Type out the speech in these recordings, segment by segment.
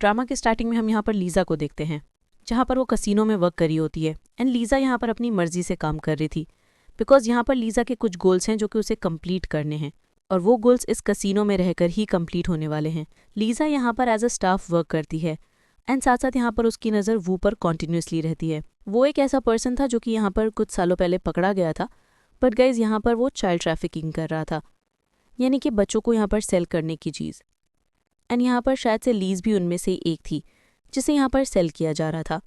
Drama के starting में हम यहाँ पर लीज़ा को देखते हैं, जहाँ पर वो कसिनो में वर्क करी होती है एंड लीज़ा यहाँ पर अपनी मर्जी से काम कर रही थी बिकॉज यहाँ पर लीज़ा के कुछ गोल्स हैं जो कि उसे कंप्लीट करने हैं और वो गोल्स इस कसिनो में रहकर ही कंप्लीट होने वाले हैं। लीज़ा यहाँ पर एज अ स्टाफ वर्क करती है एंड साथ साथ यहाँ पर उसकी नज़र वू पर कॉन्टिन्यूसली रहती है। वो एक ऐसा पर्सन था जो कि यहाँ पर कुछ सालों पहले पकड़ा गया था, बट गाइज यहाँ पर वो चाइल्ड ट्रैफिकिंग कर रहा था, यानी कि बच्चों को यहाँ पर सेल करने की चीज़। एंड यहाँ पर शायद से लीज भी उनमें से एक थी जिसे यहाँ पर सेल किया जा रहा था,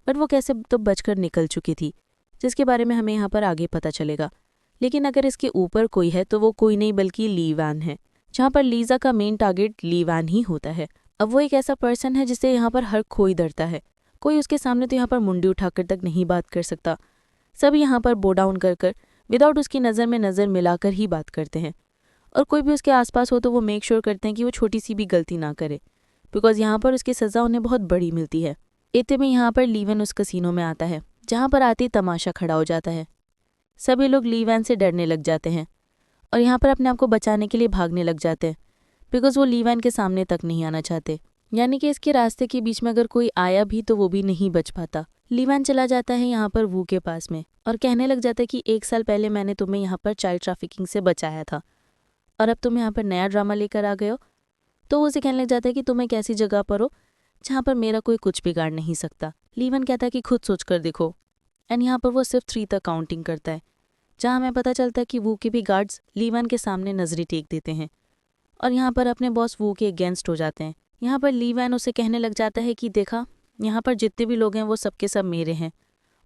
बट वो कैसे तो बचकर निकल चुकी थी, जिसके बारे में हमें यहाँ पर आगे पता चलेगा। लेकिन अगर इसके ऊपर कोई है तो वो कोई नहीं बल्कि ली वैन है, जहाँ पर लीज़ा का मेन टारगेट ली वैन ही होता है। अब वो एक ऐसा पर्सन है जिससे यहाँ पर हर कोई डरता है, कोई उसके सामने तो यहाँ पर मुंडी उठाकर तक नहीं बात कर सकता। सब यहाँ पर बो डाउन कर विदाउट उसकी नज़र में नज़र मिलाकर ही बात करते हैं, और कोई भी उसके आसपास हो तो वो मेक श्योर करते हैं कि वो छोटी सी भी गलती ना करे, बिकॉज यहाँ पर उसकी सज़ा उन्हें बहुत बड़ी मिलती है। इतने में यहाँ पर लीवन उस कसिनो में आता है, जहाँ पर आते ही तमाशा खड़ा हो जाता है। सभी लोग लीवैन से डरने लग जाते हैं और यहाँ पर अपने आप को बचाने के लिए भागने लग जाते हैं, बिकॉज वो लीवैन के सामने तक नहीं आना चाहते, यानी कि इसके रास्ते के बीच में अगर कोई आया भी तो वो भी नहीं बच पाता। लीवैन चला जाता है यहाँ पर वू के पास में और कहने लग जाता है कि 1 साल पहले मैंने तुम्हें यहाँ पर चाइल्ड ट्रैफिकिंग से बचाया था और अब तुम यहाँ पर नया ड्रामा लेकर आ गए हो। तो वो उसे कहने लग जाता है कि तुम एक ऐसी जगह पर हो जहाँ पर मेरा कोई कुछ बिगाड़ नहीं सकता। लीवन कहता है कि खुद सोच कर देखो, एंड यहाँ पर वो सिर्फ 3 तक काउंटिंग करता है, जहाँ हमें पता चलता है कि वू के भी गार्ड्स लीवन के सामने नजरें टेक देते हैं और यहाँ पर अपने बॉस वू के अगेंस्ट हो जाते हैं। यहाँ पर लीवन उसे कहने लग जाता है कि देखा, यहाँ पर जितने भी लोग हैं वो सबके सब मेरे हैं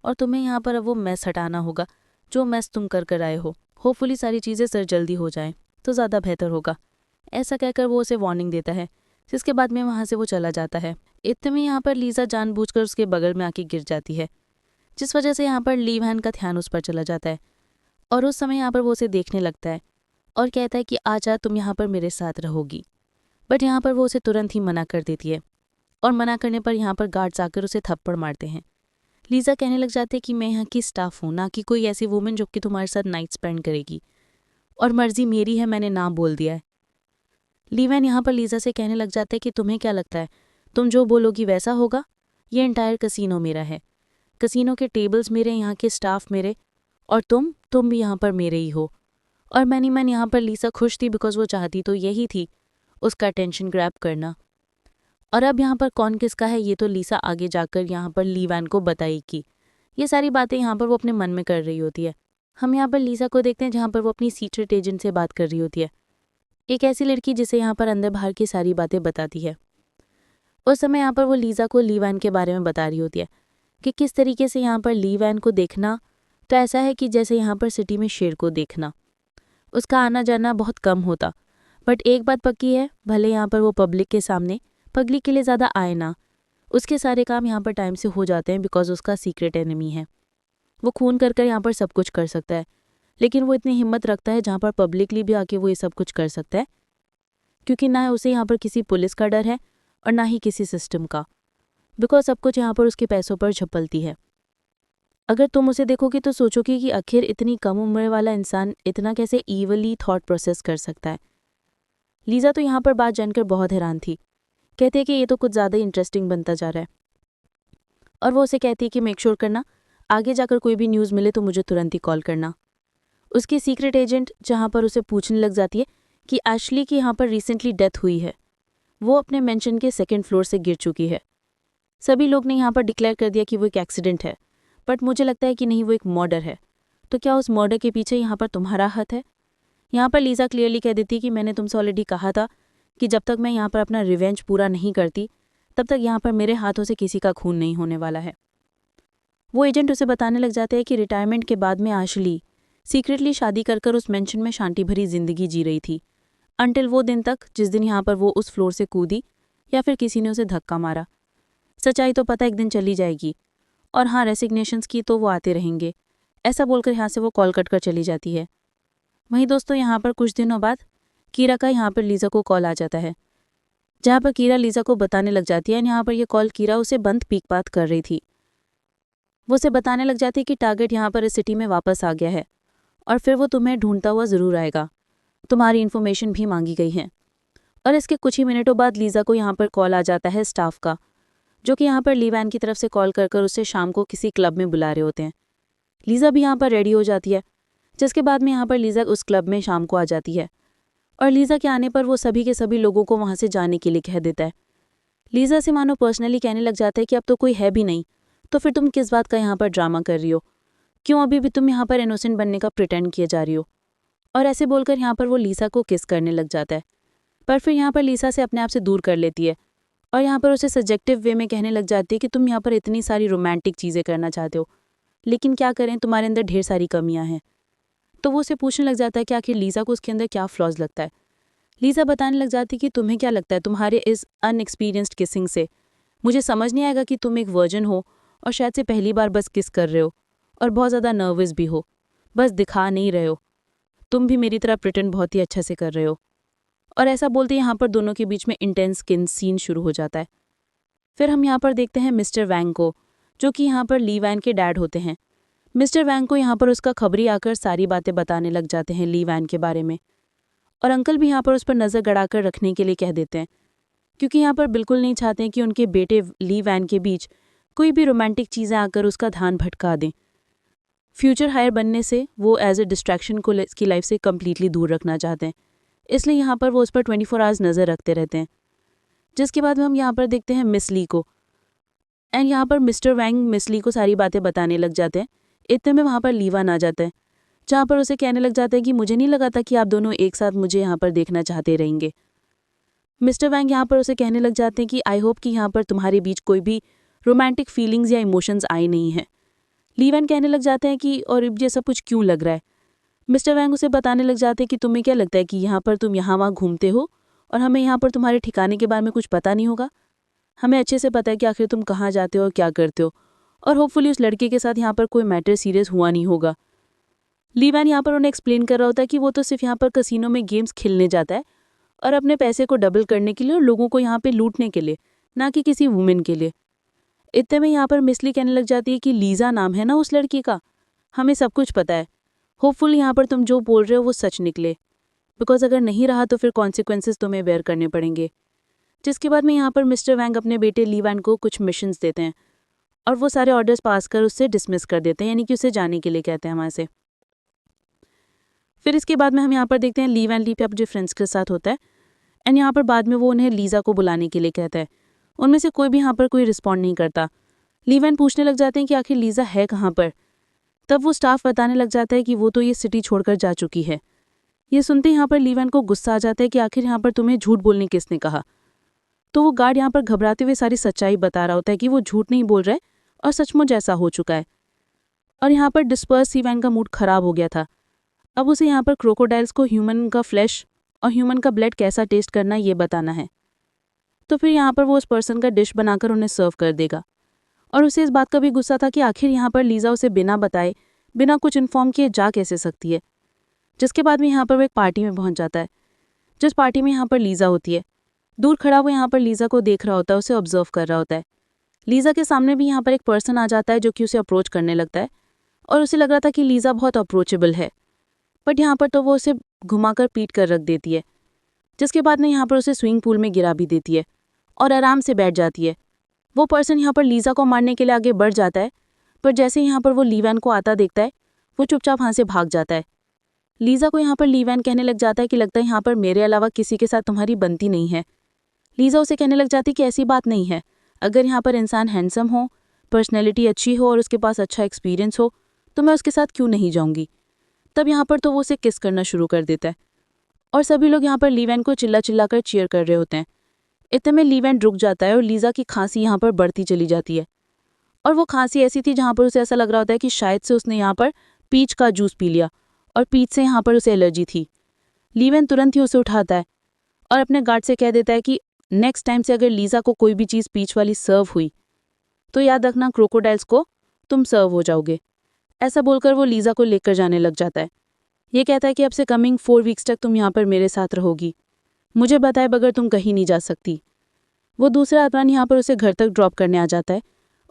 और तुम्हें यहाँ पर अब वो मैस हटाना होगा जो मैस तुम कर आए हो। होपफुली सारी चीज़ें सर जल्दी हो जाएं तो ज़्यादा बेहतर होगा। ऐसा कहकर वो उसे वार्निंग देता है, जिसके बाद में वहाँ से वो चला जाता है। इतने में यहाँ पर लीज़ा जानबूझकर उसके बगल में आके गिर जाती है, जिस वजह से यहाँ पर लीवैन का ध्यान उस पर चला जाता है और उस समय यहाँ पर वो उसे देखने लगता है और कहता है कि आजा, तुम यहाँ पर मेरे साथ रहोगी। बट यहाँ पर वो उसे तुरंत ही मना कर देती है और मना करने पर यहाँ पर गार्ड्स आकर उसे थप्पड़ मारते हैं। लीज़ा कहने लग जाती है कि मैं यहाँ की स्टाफ हूँ, ना कि कोई ऐसी वुमेन जो कि तुम्हारे साथ नाइट स्पेंड करेगी, और मर्जी मेरी है, मैंने ना बोल दिया है। लीवैन यहाँ पर लीज़ा से कहने लग जाता है कि तुम्हें क्या लगता है तुम जो बोलोगी वैसा होगा? ये एंटायर कसिनो मेरा है, कसिनो के टेबल्स मेरे, यहाँ के स्टाफ मेरे, और तुम भी यहाँ पर मेरे ही हो। और मैन यहाँ पर लीज़ा खुश थी बिकॉज वो चाहती तो यही थी, उसका अटेंशन ग्रैब करना। और अब यहाँ पर कौन किसका है ये तो लीज़ा आगे जाकर यहाँ पर लीवैन को बताएगी। ये सारी बातें यहाँ पर वो अपने मन में कर रही होती है। हम यहाँ पर लीज़ा को देखते हैं जहाँ पर वो अपनी सीक्रेट एजेंट से बात कर रही होती है, एक ऐसी लड़की जिसे यहाँ पर अंदर बाहर की सारी बातें बताती है। उस समय यहाँ पर वो लीज़ा को लीवैन के बारे में बता रही होती है कि किस तरीके से यहाँ पर लीवैन को देखना तो ऐसा है कि जैसे यहाँ पर सिटी में शेर को देखना। उसका आना जाना बहुत कम होता, बट एक बात पक्की है, भले यहाँ पर वो पब्लिक के सामने पब्लिक के लिए ज़्यादा आए ना, उसके सारे काम यहाँ पर टाइम से हो जाते हैं बिकॉज उसका सीक्रेट एनिमी है। वो खून कर यहाँ पर सब कुछ कर सकता है, लेकिन वो इतनी हिम्मत रखता है जहाँ पर पब्लिकली भी आके वो ये सब कुछ कर सकता है, क्योंकि ना उसे यहाँ पर किसी पुलिस का डर है और ना ही किसी सिस्टम का, बिकॉज सब कुछ यहाँ पर उसके पैसों पर झपलती है। अगर तुम उसे देखोगे तो सोचोगे कि आखिर इतनी कम उम्र वाला इंसान इतना कैसे ईवली थॉट प्रोसेस कर सकता है। लीज़ा तो यहाँ पर बात जानकर बहुत हैरान थी, कहते हैं कि ये तो कुछ ज़्यादा इंटरेस्टिंग बनता जा रहा है, और वो उसे कहती है कि मेक श्योर करना आगे जाकर कोई भी न्यूज़ मिले तो मुझे तुरंत ही कॉल करना। उसकी सीक्रेट एजेंट जहाँ पर उसे पूछने लग जाती है कि एशली की यहाँ पर रिसेंटली डेथ हुई है, वो अपने मेंशन के 2nd फ्लोर से गिर चुकी है। सभी लोग ने यहाँ पर डिक्लेयर कर दिया कि वो एक एक्सीडेंट है, बट मुझे लगता है कि नहीं, वो एक मर्डर है। तो क्या उस मर्डर के पीछे यहाँ पर तुम्हारा हाथ है? यहाँ पर लीज़ा क्लियरली कह देती कि मैंने तुमसे ऑलरेडी कहा था कि जब तक मैं यहाँ पर अपना रिवेंज पूरा नहीं करती तब तक यहाँ पर मेरे हाथों से किसी का खून नहीं होने वाला है। वो एजेंट उसे बताने लग जाते हैं कि रिटायरमेंट के बाद में एशली सीक्रेटली शादी कर उस मेंशन में शांति भरी जिंदगी जी रही थी, अंटिल वो दिन तक जिस दिन यहाँ पर वो उस फ्लोर से कूदी या फिर किसी ने उसे धक्का मारा। सच्चाई तो पता एक दिन चली जाएगी, और हाँ, रेसिग्नेशंस की तो वो आते रहेंगे। ऐसा बोलकर यहाँ से वो कॉल कट कर चली जाती है। वहीं दोस्तों यहाँ पर कुछ दिनों बाद कीरा का यहाँ पर लीज़ा को कॉल आ जाता है, जहाँ पर कीरा लीज़ा को बताने लग जाती है। यहाँ पर यह कॉल कीरा उसे बंद पीक बात कर रही थी। वो उसे बताने लग जाती है कि टारगेट यहाँ पर इस सिटी में वापस आ गया है और फिर वो तुम्हें ढूंढता हुआ ज़रूर आएगा, तुम्हारी इन्फॉर्मेशन भी मांगी गई है और इसके कुछ ही मिनटों बाद लीज़ा को यहाँ पर कॉल आ जाता है स्टाफ का, जो कि यहाँ पर ली वैन की तरफ से कॉल कर उसे शाम को किसी क्लब में बुला रहे होते हैं। लीज़ा भी यहाँ पर रेडी हो जाती है, जिसके बाद में यहाँ पर लीज़ा उस क्लब में शाम को आ जाती है और लीज़ा के आने पर वो सभी के सभी लोगों को वहाँ से जाने के लिए कह देता है। लीज़ा से मानो पर्सनली कहने लग जाता है कि अब तो कोई है भी नहीं, तो फिर तुम किस बात का यहाँ पर ड्रामा कर रही हो, क्यों अभी भी तुम यहाँ पर इनोसेंट बनने का प्रिटेंड किए जा रही हो। और ऐसे बोलकर यहाँ पर वो लीज़ा को किस करने लग जाता है, पर फिर यहाँ पर लीज़ा से अपने आप से दूर कर लेती है और यहाँ पर उसे सब्जेक्टिव वे में कहने लग जाती है कि तुम यहाँ पर इतनी सारी रोमांटिक चीज़ें करना चाहते हो, लेकिन क्या करें, तुम्हारे अंदर ढेर सारी कमियां हैं। तो वो उसे पूछने लग जाता है कि आखिर लीज़ा को उसके अंदर क्या फ्लॉज लगता है। लीज़ा बताने लग जाती है कि तुम्हें क्या लगता है, तुम्हारे इस अनएक्सपीरियंस्ड किसिंग से मुझे समझ नहीं आएगा कि तुम एक वर्जन हो और शायद से पहली बार बस किस कर रहे हो और बहुत ज़्यादा नर्वस भी हो, बस दिखा नहीं रहे हो, तुम भी मेरी तरह प्रिटेंड बहुत ही अच्छे से कर रहे हो। और ऐसा बोलते यहाँ पर दोनों के बीच में इंटेंस किन सीन शुरू हो जाता है। फिर हम यहाँ पर देखते हैं मिस्टर वैंग को, जो कि यहाँ पर ली वैन के डैड होते हैं। मिस्टर वैंग को यहाँ पर उसका खबरी आकर सारी बातें बताने लग जाते हैं ली वैन के बारे में, और अंकल भी यहाँ पर उस पर नज़र गड़ाकर रखने के लिए कह देते हैं, क्योंकि यहाँ पर बिल्कुल नहीं चाहते हैं कि उनके बेटे ली वैन के बीच कोई भी रोमांटिक चीज़ें आकर उसका ध्यान भटका दें। फ्यूचर हायर बनने से वो एज ए डिस्ट्रैक्शन को इसकी लाइफ से कम्प्लीटली दूर रखना चाहते हैं, इसलिए यहाँ पर वो उस पर 24 आवर्स नज़र रखते रहते हैं। जिसके बाद में हम यहाँ पर देखते हैं मिस ली को, एंड यहाँ पर मिस्टर वैंग मिस ली को सारी बातें बताने लग जाते हैं। इतने में वहाँ पर लीवान आ जाता है, जहाँ पर उसे कहने लग जाता है कि मुझे नहीं लगा था कि आप दोनों एक साथ मुझे यहाँ पर देखना चाहते रहेंगे। मिस्टर वैंग यहाँ पर उसे कहने लग जाते हैं कि आई होप कि यहाँ पर तुम्हारे बीच कोई भी रोमांटिक फीलिंग्स या इमोशंस आई नहीं है। लीवैन कहने लग जाते हैं कि और ये सब कुछ क्यों लग रहा है। मिस्टर वैंग उसे बताने लग जाते हैं कि तुम्हें क्या लगता है कि यहाँ पर तुम यहाँ वहाँ घूमते हो और हमें यहाँ पर तुम्हारे ठिकाने के बारे में कुछ पता नहीं होगा। हमें अच्छे से पता है कि आखिर तुम कहाँ जाते हो और क्या करते हो, और होपफुली उस लड़के के साथ यहाँ पर कोई मैटर सीरियस हुआ नहीं होगा। लीवैन यहाँ पर उन्हें एक्सप्लेन कर रहा होता है कि वो तो सिर्फ यहाँ पर कसिनो में गेम्स खेलने जाता है और अपने पैसे को डबल करने के लिए और लोगों को यहाँ पे लूटने के लिए, ना कि किसी वुमेन के लिए। इतने में यहाँ पर मिसली कहने लग जाती है कि लीज़ा नाम है ना उस लड़की का, हमें सब कुछ पता है। होपफुली यहाँ पर तुम जो बोल रहे हो वो सच निकले, बिकॉज अगर नहीं रहा तो फिर कॉन्सिक्वेंसेस तुम्हें बेयर करने पड़ेंगे। जिसके बाद में यहाँ पर मिस्टर वैंग अपने बेटे लीवैन को कुछ मिशंस देते हैं और वो सारे ऑर्डर्स पास कर उससे डिसमिस कर देते हैं, यानी कि उसे जाने के लिए कहते हैं वहाँ से। फिर इसके बाद में हम यहाँ पर देखते हैं लीवैन ली पे अपने फ्रेंड्स के साथ होता है, एंड यहाँ पर बाद में वो उन्हें लीज़ा को बुलाने के लिए कहता है। उनमें से कोई भी यहाँ पर कोई रिस्पॉन्ड नहीं करता। लीवैन पूछने लग जाते हैं कि आखिर लीज़ा है कहाँ पर। तब वो स्टाफ बताने लग जाता है कि वो तो ये सिटी छोड़कर जा चुकी है। ये सुनते यहाँ पर लीवैन को गुस्सा आ जाता है कि आखिर यहाँ पर तुम्हें झूठ बोलने किसने कहा। तो वो गार्ड यहाँ पर घबराते हुए सारी सच्चाई बता रहा होता है कि वो झूठ नहीं बोल रहा है और सचमुच ऐसा हो चुका है। और यहाँ पर डिस्पर्स लीवैन का मूड खराब हो गया था। अब उसे यहाँ पर क्रोकोडाइल्स को ह्यूमन का फ्लैश और ह्यूमन का ब्लड कैसा टेस्ट करना ये बताना है। तो फिर यहाँ पर वो उस पर्सन का डिश बनाकर उन्हें सर्व कर देगा, और उसे इस बात का भी गुस्सा था कि आखिर यहाँ पर लीज़ा उसे बिना बताए, बिना कुछ इन्फॉर्म किए जा कैसे सकती है। जिसके बाद में यहाँ पर वो एक पार्टी में पहुँच जाता है, जिस पार्टी में यहाँ पर लीज़ा होती है। दूर खड़ा वो यहाँ पर लीज़ा को देख रहा होता है, उसे ऑब्जर्व कर रहा होता है। लीज़ा के सामने भी यहाँ पर एक पर्सन आ जाता है जो कि उसे अप्रोच करने लगता है, और उसे लग रहा था कि लीज़ा बहुत अप्रोचेबल है, बट यहाँ पर तो वो उसे घुमाकर पीट कर रख देती है। जिसके बाद में यहाँ पर उसे स्विमिंग पूल में गिरा भी देती है और आराम से बैठ जाती है। वो पर्सन यहाँ पर लीज़ा को मारने के लिए आगे बढ़ जाता है, पर जैसे यहाँ पर वो लीवैन को आता देखता है वो चुपचाप वहाँ से भाग जाता है। लीज़ा को यहाँ पर लीवैन कहने लग जाता है कि लगता है यहाँ पर मेरे अलावा किसी के साथ तुम्हारी बनती नहीं है। लीज़ा उसे कहने लग जाती कि ऐसी बात नहीं है, अगर यहाँ पर इंसान हैंडसम हो, पर्सनैलिटी अच्छी हो और उसके पास अच्छा एक्सपीरियंस हो तो मैं उसके साथ क्यों नहीं जाऊँगी। तब यहाँ पर तो वो उसे किस करना शुरू कर देता है और सभी लोग यहाँ पर लीवैन को चिल्ला चिल्ला कर चीयर कर रहे होते हैं। इतने में लीवैन रुक जाता है और लीज़ा की खांसी यहाँ पर बढ़ती चली जाती है, और वो खांसी ऐसी थी जहाँ पर उसे ऐसा लग रहा होता है कि शायद से उसने यहाँ पर पीच का जूस पी लिया और पीच से यहाँ पर उसे एलर्जी थी। लीवैन तुरंत ही उसे उठाता है और अपने गार्ड से कह देता है कि नेक्स्ट टाइम से अगर लीज़ा को कोई भी चीज़ पीच वाली सर्व हुई तो याद रखना क्रोकोडाइल्स को तुम सर्व हो जाओगे। ऐसा बोलकर वो लीज़ा को लेकर जाने लग जाता है। ये कहता है कि अब से कमिंग 4 वीक्स तक तुम यहाँ पर मेरे साथ रहोगी, मुझे बताए बगैर तुम कहीं नहीं जा सकती। वो दूसरा आदमी यहाँ पर उसे घर तक ड्रॉप करने आ जाता है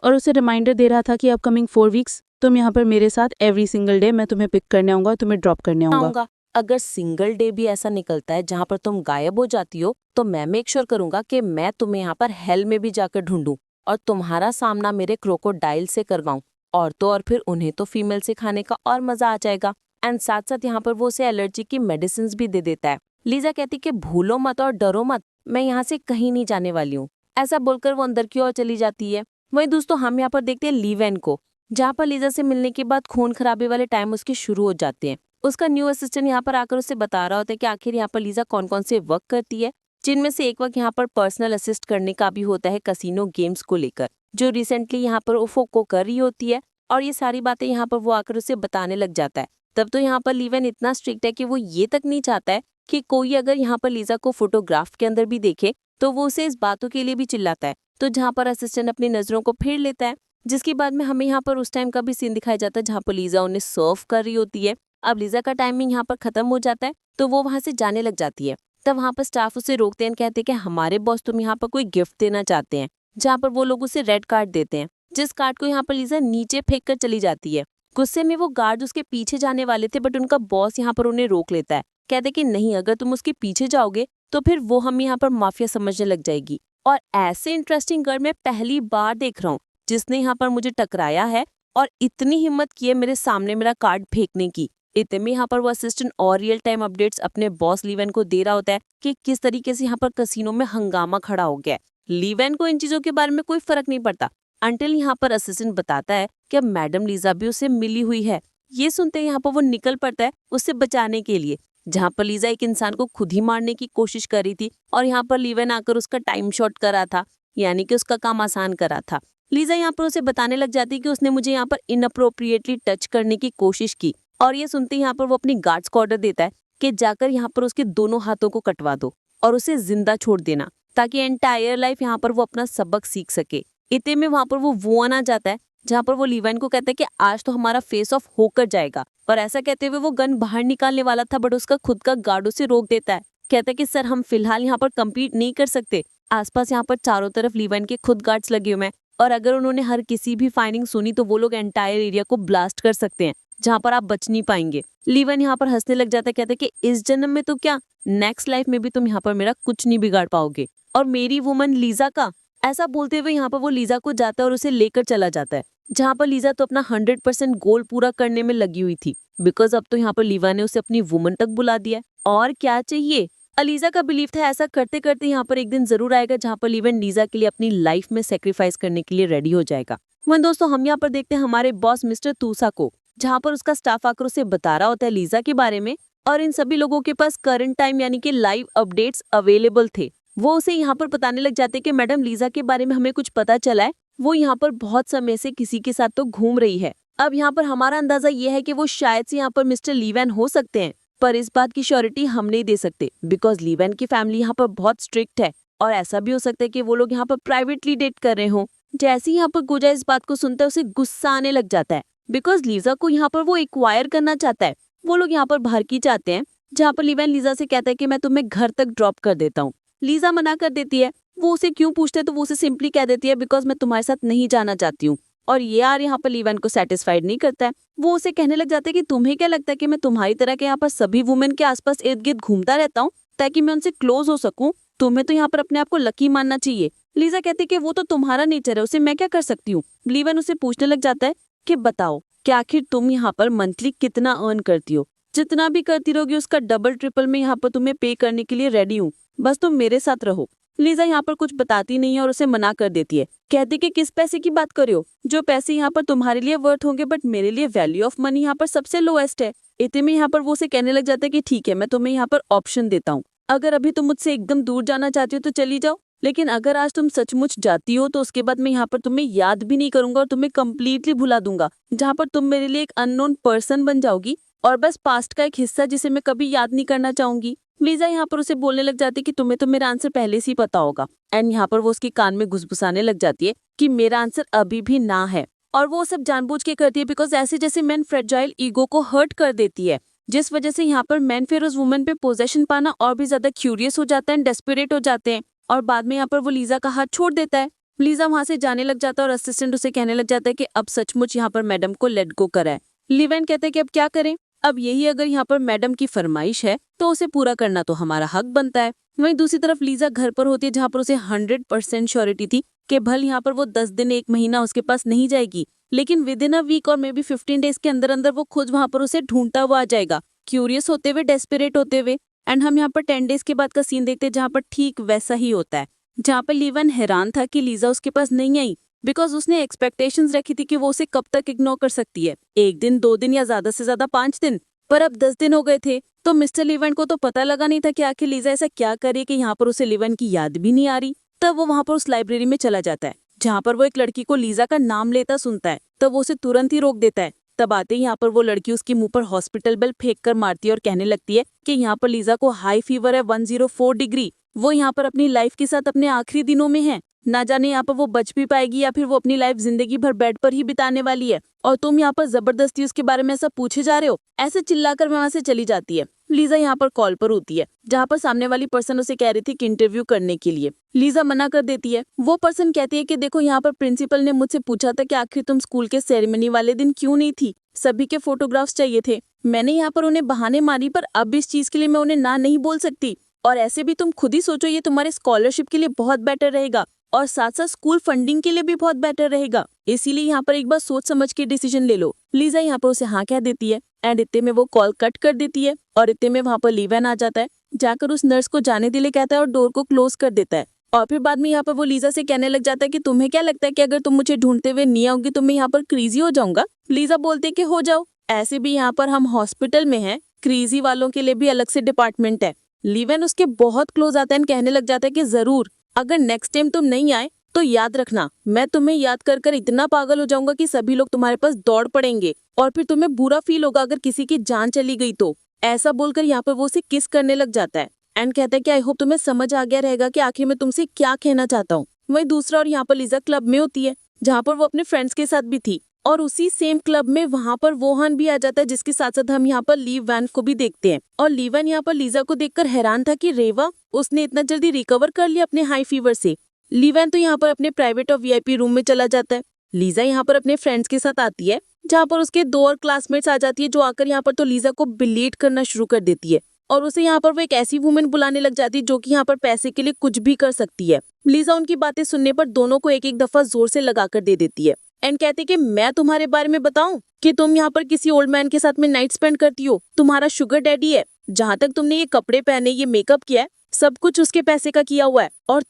और उसे रिमाइंडर दे रहा था कि अपकमिंग 4 वीक्स तुम यहाँ पर मेरे साथ एवरी सिंगल डे मैं तुम्हें पिक करने आऊँगा, तुम्हें ड्रॉप करने आऊँगा। अगर सिंगल डे भी ऐसा निकलता है जहाँ पर तुम गायब हो जाती हो, तो मैं मेक श्योर करूंगा कि मैं तुम्हें यहाँ पर हेल में भी जाकर ढूंढूं और तुम्हारा सामना मेरे क्रोकोडाइल से करवाऊं। और तो और फिर उन्हें तो फीमेल से खाने का और मजा आ जाएगा। एंड साथ साथ यहाँ पर वो उसे एलर्जी की मेडिसिन भी दे देता है। लीजा कहती कि भूलो मत और डरो मत, मैं यहाँ से कहीं नहीं जाने वाली हूँ। ऐसा बोलकर वो अंदर की ओर चली जाती है। वहीं दोस्तों हम यहाँ पर देखते हैं लीवेन को, जहाँ पर लीजा से मिलने के बाद खून खराबे वाले टाइम उसके शुरू हो जाते हैं। उसका न्यू असिस्टेंट यहाँ पर आकर उसे बता रहा होता है कि आखिर यहाँ पर लीजा कौन कौन से वर्क करती है, जिनमें से एक वक्त यहाँ पर पर्सनल असिस्ट करने का भी होता है कसिनो गेम्स को लेकर, जो रिसेंटली यहाँ पर उफो को कर रही होती है। और ये सारी बातें यहाँ पर वो आकर उसे बताने लग जाता है। तब तो यहाँ पर लीवेन इतना स्ट्रिक्ट है कि वो ये तक नहीं चाहता है कि कोई अगर यहाँ पर लीजा को फोटोग्राफ के अंदर भी देखे तो वो उसे इस बातों के लिए भी चिल्लाता है। तो जहाँ पर असिस्टेंट अपनी नजरों को फेर लेता है, जिसके बाद में हमें यहाँ पर उस टाइम का भी सीन दिखाया जाता है जहाँ पर लीजा उन्हें सर्व कर रही होती है। अब लीजा का टाइमिंग यहाँ पर खत्म हो जाता है तो वो वहां से जाने लग जाती है। तब वहां पर स्टाफ उसे रोकते हैं, कहते हैं कि हमारे बॉस तुम यहाँ पर कोई गिफ्ट देना चाहते हैं, जहाँ पर वो लोग उसे रेड कार्ड देते हैं, जिस कार्ड को यहाँ पर लीजा नीचे फेंक कर चली जाती है। गुस्से में वो गार्ड उसके पीछे जाने वाले थे, बट उनका बॉस यहाँ पर उन्हें रोक लेता है। कहते कि नहीं, अगर तुम उसके पीछे जाओगे तो फिर वो हम यहाँ पर माफिया समझने लग जाएगी। और ऐसे इंटरेस्टिंग गर्ल मैं पहली बार देख रहा हूँ जिसने यहाँ पर मुझे टकराया है और इतनी हिम्मत की है मेरे सामने मेरा कार्ड फेंकने की। इतने में यहाँ पर वो असिस्टेंट और रियल टाइम अपडेट्स अपने बॉस लीवेन को दे रहा होता है कि किस तरीके से यहाँ पर कसिनो में हंगामा खड़ा हो गया है। लीवेन को इन चीजों के बारे में कोई फर्क नहीं पड़ता अंटिल यहाँ पर असिस्टेंट बताता है कि अब मैडम लीजा भी उसे मिली हुई है। ये सुनते यहाँ पर वो निकल पड़ता है उसे बचाने के लिए, जहाँ पर लीजा एक इंसान को खुद ही मारने की कोशिश कर रही थी और यहाँ पर लीवेन आकर उसका टाइम शॉर्ट करा था, यानी कि उसका काम आसान करा था। लीजा यहाँ पर उसे बताने लग जाती कि उसने मुझे यहाँ पर इनअप्रोप्रिएटली टच करने की कोशिश की। और ये सुनते यहाँ पर वो अपनी गार्ड्स को ऑर्डर देता है कि जाकर यहाँ पर उसके दोनों हाथों को कटवा दो और उसे जिंदा छोड़ देना, ताकि एंटायर लाइफ यहाँ पर वो अपना सबक सीख सके। इतने में वहां पर वो आ जाता है जहाँ पर वो लीवेन को कहता है कि आज तो हमारा फेस ऑफ होकर जाएगा। और ऐसा कहते हुए वो गन बाहर निकालने वाला था, बट उसका खुद का गार्ड उसे रोक देता है। कहता है कि सर हम फिलहाल यहाँ पर कम्पीट नहीं कर सकते, आसपास यहाँ पर चारों तरफ लीवेन के खुद गार्ड्स लगे हुए हैं और अगर उन्होंने हर किसी भी फायरिंग सुनी तो वो लोग एंटायर एरिया को ब्लास्ट कर सकते हैं, जहाँ पर आप बच नहीं पाएंगे। लीवेन यहाँ पर हंसने लग जाता है, कहता है कि इस जन्म में तो क्या, नेक्स्ट लाइफ में भी तुम यहाँ पर मेरा कुछ नहीं बिगाड़ पाओगे। और मेरी वुमन लीजा का, ऐसा बोलते हुए यहाँ पर वो लीजा को जाता है और उसे लेकर चला जाता है, जहाँ पर लीजा तो अपना 100% गोल पूरा करने में लगी हुई थी, बिकॉज अब तो यहाँ पर लीवा ने उसे अपनी वुमन तक बुला दिया है। और क्या चाहिए। अलीजा का बिलीव था ऐसा करते करते यहाँ पर एक दिन जरूर आएगा जहाँ पर लीवन लीजा के लिए अपनी लाइफ में सेक्रीफाइस करने के लिए रेडी हो जाएगा। वहीं दोस्तों हम यहाँ पर देखते हैं हमारे बॉस मिस्टर तूसा को, जहाँ पर उसका स्टाफ आकर उसे बता रहा होता है लीजा के बारे में, और इन सभी लोगों के पास करंट टाइम यानी कि लाइव अपडेट्स अवेलेबल थे। वो उसे यहाँ पर बताने लग जाते कि मैडम लीजा के बारे में हमें कुछ पता चला है, वो यहाँ पर बहुत समय से किसी के साथ तो घूम रही है। अब यहाँ पर हमारा अंदाजा ये है कि वो शायद से यहाँ पर मिस्टर लीवैन हो सकते हैं, पर इस बात की श्योरिटी हम नहीं दे सकते बिकॉज लीवैन की फैमिली यहाँ पर बहुत स्ट्रिक्ट है, और ऐसा भी हो सकता है कि वो लोग यहाँ पर प्राइवेटली डेट कर रहे हों। जैसे ही यहाँ पर गुजा इस बात को सुनता है उसे गुस्सा आने लग जाता है बिकॉज लीजा को यहाँ पर वो एक्वायर करना चाहता है। वो लोग यहाँ पर बाहर की चाहते हैं, जहाँ पर लीवैन लीजा से कहता है कि मैं तुम्हें घर तक ड्रॉप कर देता हूँ। लीजा मना कर देती है। वो उसे क्यों पूछते हैं तो वो उसे सिंपली कह देती है बिकॉज मैं तुम्हारे साथ नहीं जाना चाहती हूँ। और ये यार यहाँ पर लीवैन को सेटिस्फाइड नहीं करता है। वो उसे कहने लग जाता है कि तुम्हें क्या लगता है कि मैं तुम्हारी तरह के यहाँ पर सभी वुमेन के आसपास इर्द गिर्द घूमता रहता हूँ ताकि मैं उनसे क्लोज हो सकूं? तुम्हें तो यहाँ पर अपने आप को लकी मानना चाहिए। लीजा कहती है कि वो तो तुम्हारा नेचर है, उसे मैं क्या कर सकती हूँ। लीवैन उसे पूछने लग जाता है कि बताओ क्या आखिर तुम यहाँ पर मंथली कितना अर्न करती हो? जितना भी करती रहोगी उसका डबल ट्रिपल में यहाँ पर तुम्हें पे करने के लिए रेडी हूँ, बस तुम मेरे साथ रहो। लीजा यहाँ पर कुछ बताती नहीं है और उसे मना कर देती है। कहती कि किस पैसे की बात कर रहे हो, जो पैसे यहाँ पर तुम्हारे लिए वर्थ होंगे बट मेरे लिए वैल्यू ऑफ मनी यहाँ पर सबसे लोएस्ट है। इतने में यहाँ पर वो उसे कहने लग जाता है कि ठीक है मैं तुम्हें यहाँ पर ऑप्शन देता हूँ, अगर अभी तुम मुझसे एकदम दूर जाना चाहती हो तो चली जाओ, लेकिन अगर आज तुम सचमुच जाती हो तो उसके बाद मैं यहाँ पर तुम्हें याद भी नहीं करूंगा और तुम्हें कम्प्लीटली भुला दूंगा, जहाँ पर तुम मेरे लिए एक अननोन पर्सन बन जाओगी और बस पास्ट का एक हिस्सा जिसे मैं कभी याद नहीं करना चाहूंगी। लीजा यहाँ पर उसे बोलने लग जाती है कि तुम्हें तो मेरा आंसर पहले से ही पता होगा, एंड यहाँ पर वो उसके कान में घुसघुसाने लग जाती है कि मेरा आंसर अभी भी ना है। और वो सब जानबूझ के करती है बिकॉज ऐसे जैसे मैन फ्रेजाइल ईगो को हर्ट कर देती है, जिस वजह से यहाँ पर मैन फिर उस वुमन पे पोजेशन पाना और भी ज्यादा क्यूरियस हो जाता है, डेस्परेट हो जाते हैं, और बाद में यहाँ पर वो लीजा का हाथ छोड़ देता है। लीजा वहां से जाने लग जाता है और असिस्टेंट उसे कहने लग जाता है कि अब सचमुच यहाँ पर मैडम को लेट गो करा है। लीवैन कहते हैं कि अब क्या करें। अब यही अगर यहाँ पर मैडम की फरमाइश है तो उसे पूरा करना तो हमारा हक बनता है। वहीं दूसरी तरफ लीजा घर पर होती है जहाँ पर उसे 100% श्योरिटी थी कि भले यहाँ पर वो 10 दिन 1 महीना उसके पास नहीं जाएगी, लेकिन विद इन अ वीक और मे बी 15 डेज के अंदर अंदर वो खुद वहां पर उसे ढूंढता हुआ आ जाएगा, क्यूरियस होते हुए, डेस्परेट होते हुए। एंड हम यहाँ पर 10 डेज के बाद का सीन देखते हैं जहाँ पर ठीक वैसा ही होता है, जहाँ पर लीवन हैरान था कि लीजा उसके पास नहीं आई बिकॉज उसने एक्सपेक्टेशंस रखी थी कि वो उसे कब तक इग्नोर कर सकती है, 1 दिन 2 दिन या ज्यादा से ज्यादा 5 दिन। पर अब 10 दिन हो गए थे तो मिस्टर लीवन को तो पता लगा नहीं था कि आखिर लीजा ऐसा क्या करे कि यहाँ पर उसे लीवन की याद भी नहीं आ रही। तब वो वहां पर उस लाइब्रेरी में चला जाता है जहाँ पर वो एक लड़की को लीजा का नाम लेता सुनता है, तब वो उसे तुरंत ही रोक देता है। तब आते ही यहाँ पर वो लड़की उसके मुंह पर हॉस्पिटल बेल फेंक कर मारती है और कहने लगती है कि यहाँ पर लीजा को हाई फीवर है 104 डिग्री, वो यहाँ पर अपनी लाइफ के साथ अपने आखिरी दिनों में है, ना जाने यहाँ पर वो बच भी पाएगी या फिर वो अपनी लाइफ जिंदगी भर बेड पर ही बिताने वाली है, और तुम यहाँ पर जबरदस्ती उसके बारे में ऐसा पूछे जा रहे हो। ऐसे चिल्लाकर वहां से चली जाती है। लीजा यहाँ पर कॉल पर होती है जहाँ पर सामने वाली पर्सन उसे कह रही थी कि इंटरव्यू करने के लिए। लीजा मना कर देती है। वो पर्सन कहती है कि देखो यहाँ पर प्रिंसिपल ने मुझसे पूछा था कि आखिर तुम स्कूल के सेरेमनी वाले दिन क्यों नहीं थी, सभी के फोटोग्राफ्स चाहिए थे, मैंने यहाँ पर उन्हें बहाने मारी, पर अब इस चीज के लिए मैं उन्हें ना नहीं बोल सकती, और ऐसे भी तुम खुद ही सोचो ये तुम्हारे स्कॉलरशिप के लिए बहुत बेटर रहेगा और साथ साथ स्कूल फंडिंग के लिए भी बहुत बेटर रहेगा, इसीलिए यहाँ पर एक बार सोच समझ के डिसीजन ले लो। लीजा यहाँ पर उसे हाँ कह देती है एंड इतने में वो कॉल कट कर देती है और इतने में वहां पर लीवन आ जाता है, जाकर उस नर्स को जाने के लिए कहता है और डोर को क्लोज कर देता है। और फिर बाद में यहाँ पर वो लीजा से कहने लग जाता है कि तुम्हें क्या लगता है कि अगर तुम मुझे ढूंढते हुए नहीं आओगी तो मैं यहाँ पर क्रेजी हो जाऊंगा। लीजा बोलती है कि हो जाओ, ऐसे भी यहाँ पर हम हॉस्पिटल में हैं, क्रेजी वालों के लिए भी अलग से डिपार्टमेंट है। लीवन उसके बहुत क्लोज आता है, कहने लग जाता है कि जरूर अगर नेक्स्ट टाइम तुम नहीं आए तो याद रखना, मैं तुम्हें याद कर कर इतना पागल हो जाऊंगा कि सभी लोग तुम्हारे पास दौड़ पड़ेंगे और फिर तुम्हें बुरा फील होगा अगर किसी की जान चली गई तो। ऐसा बोलकर यहाँ पर वो उसे किस करने लग जाता है एंड कहता है कि आई होप तुम्हें समझ आ गया रहेगा कि आखिर मैं तुमसे क्या कहना चाहता हूँ। वहीं दूसरा और यहाँ पर लीजा क्लब में होती है जहाँ पर वो अपने फ्रेंड्स के साथ भी थी, और उसी सेम क्लब में वहां पर वोहन भी आ जाता है, जिसके साथ साथ हम यहाँ पर लीव वैन को भी देखते हैं। और लीवन यहाँ पर लीजा को देखकर हैरान था कि रेवा उसने इतना जल्दी रिकवर कर लिया अपने हाई फीवर से। लीवन तो यहाँ पर अपने प्राइवेट और वीआईपी रूम में चला जाता है। लीजा यहाँ पर अपने फ्रेंड्स के साथ आती है जहाँ पर उसके 2 और क्लासमेट्स आ जाती है, जो आकर यहाँ पर तो लीजा को बिलीट करना शुरू कर देती है और उसे यहाँ पर वो एक ऐसी वुमेन बुलाने लग जाती है जो कि यहाँ पर पैसे के लिए कुछ भी कर सकती है। लीजा उनकी बातें सुनने पर दोनों को एक एक दफा जोर से लगा कर दे देती है एंड कहते कि मैं तुम्हारे बारे में बताऊं कि तुम यहाँ पर किसी ओल्ड मैन के साथ में नाइट स्पेंड करती हो, तुम्हारा शुगर डैडी है, जहाँ तक तुमने ये कपड़े पहने, ये मेकअप किया है, सब कुछ उसके पैसे का किया हुआ है, और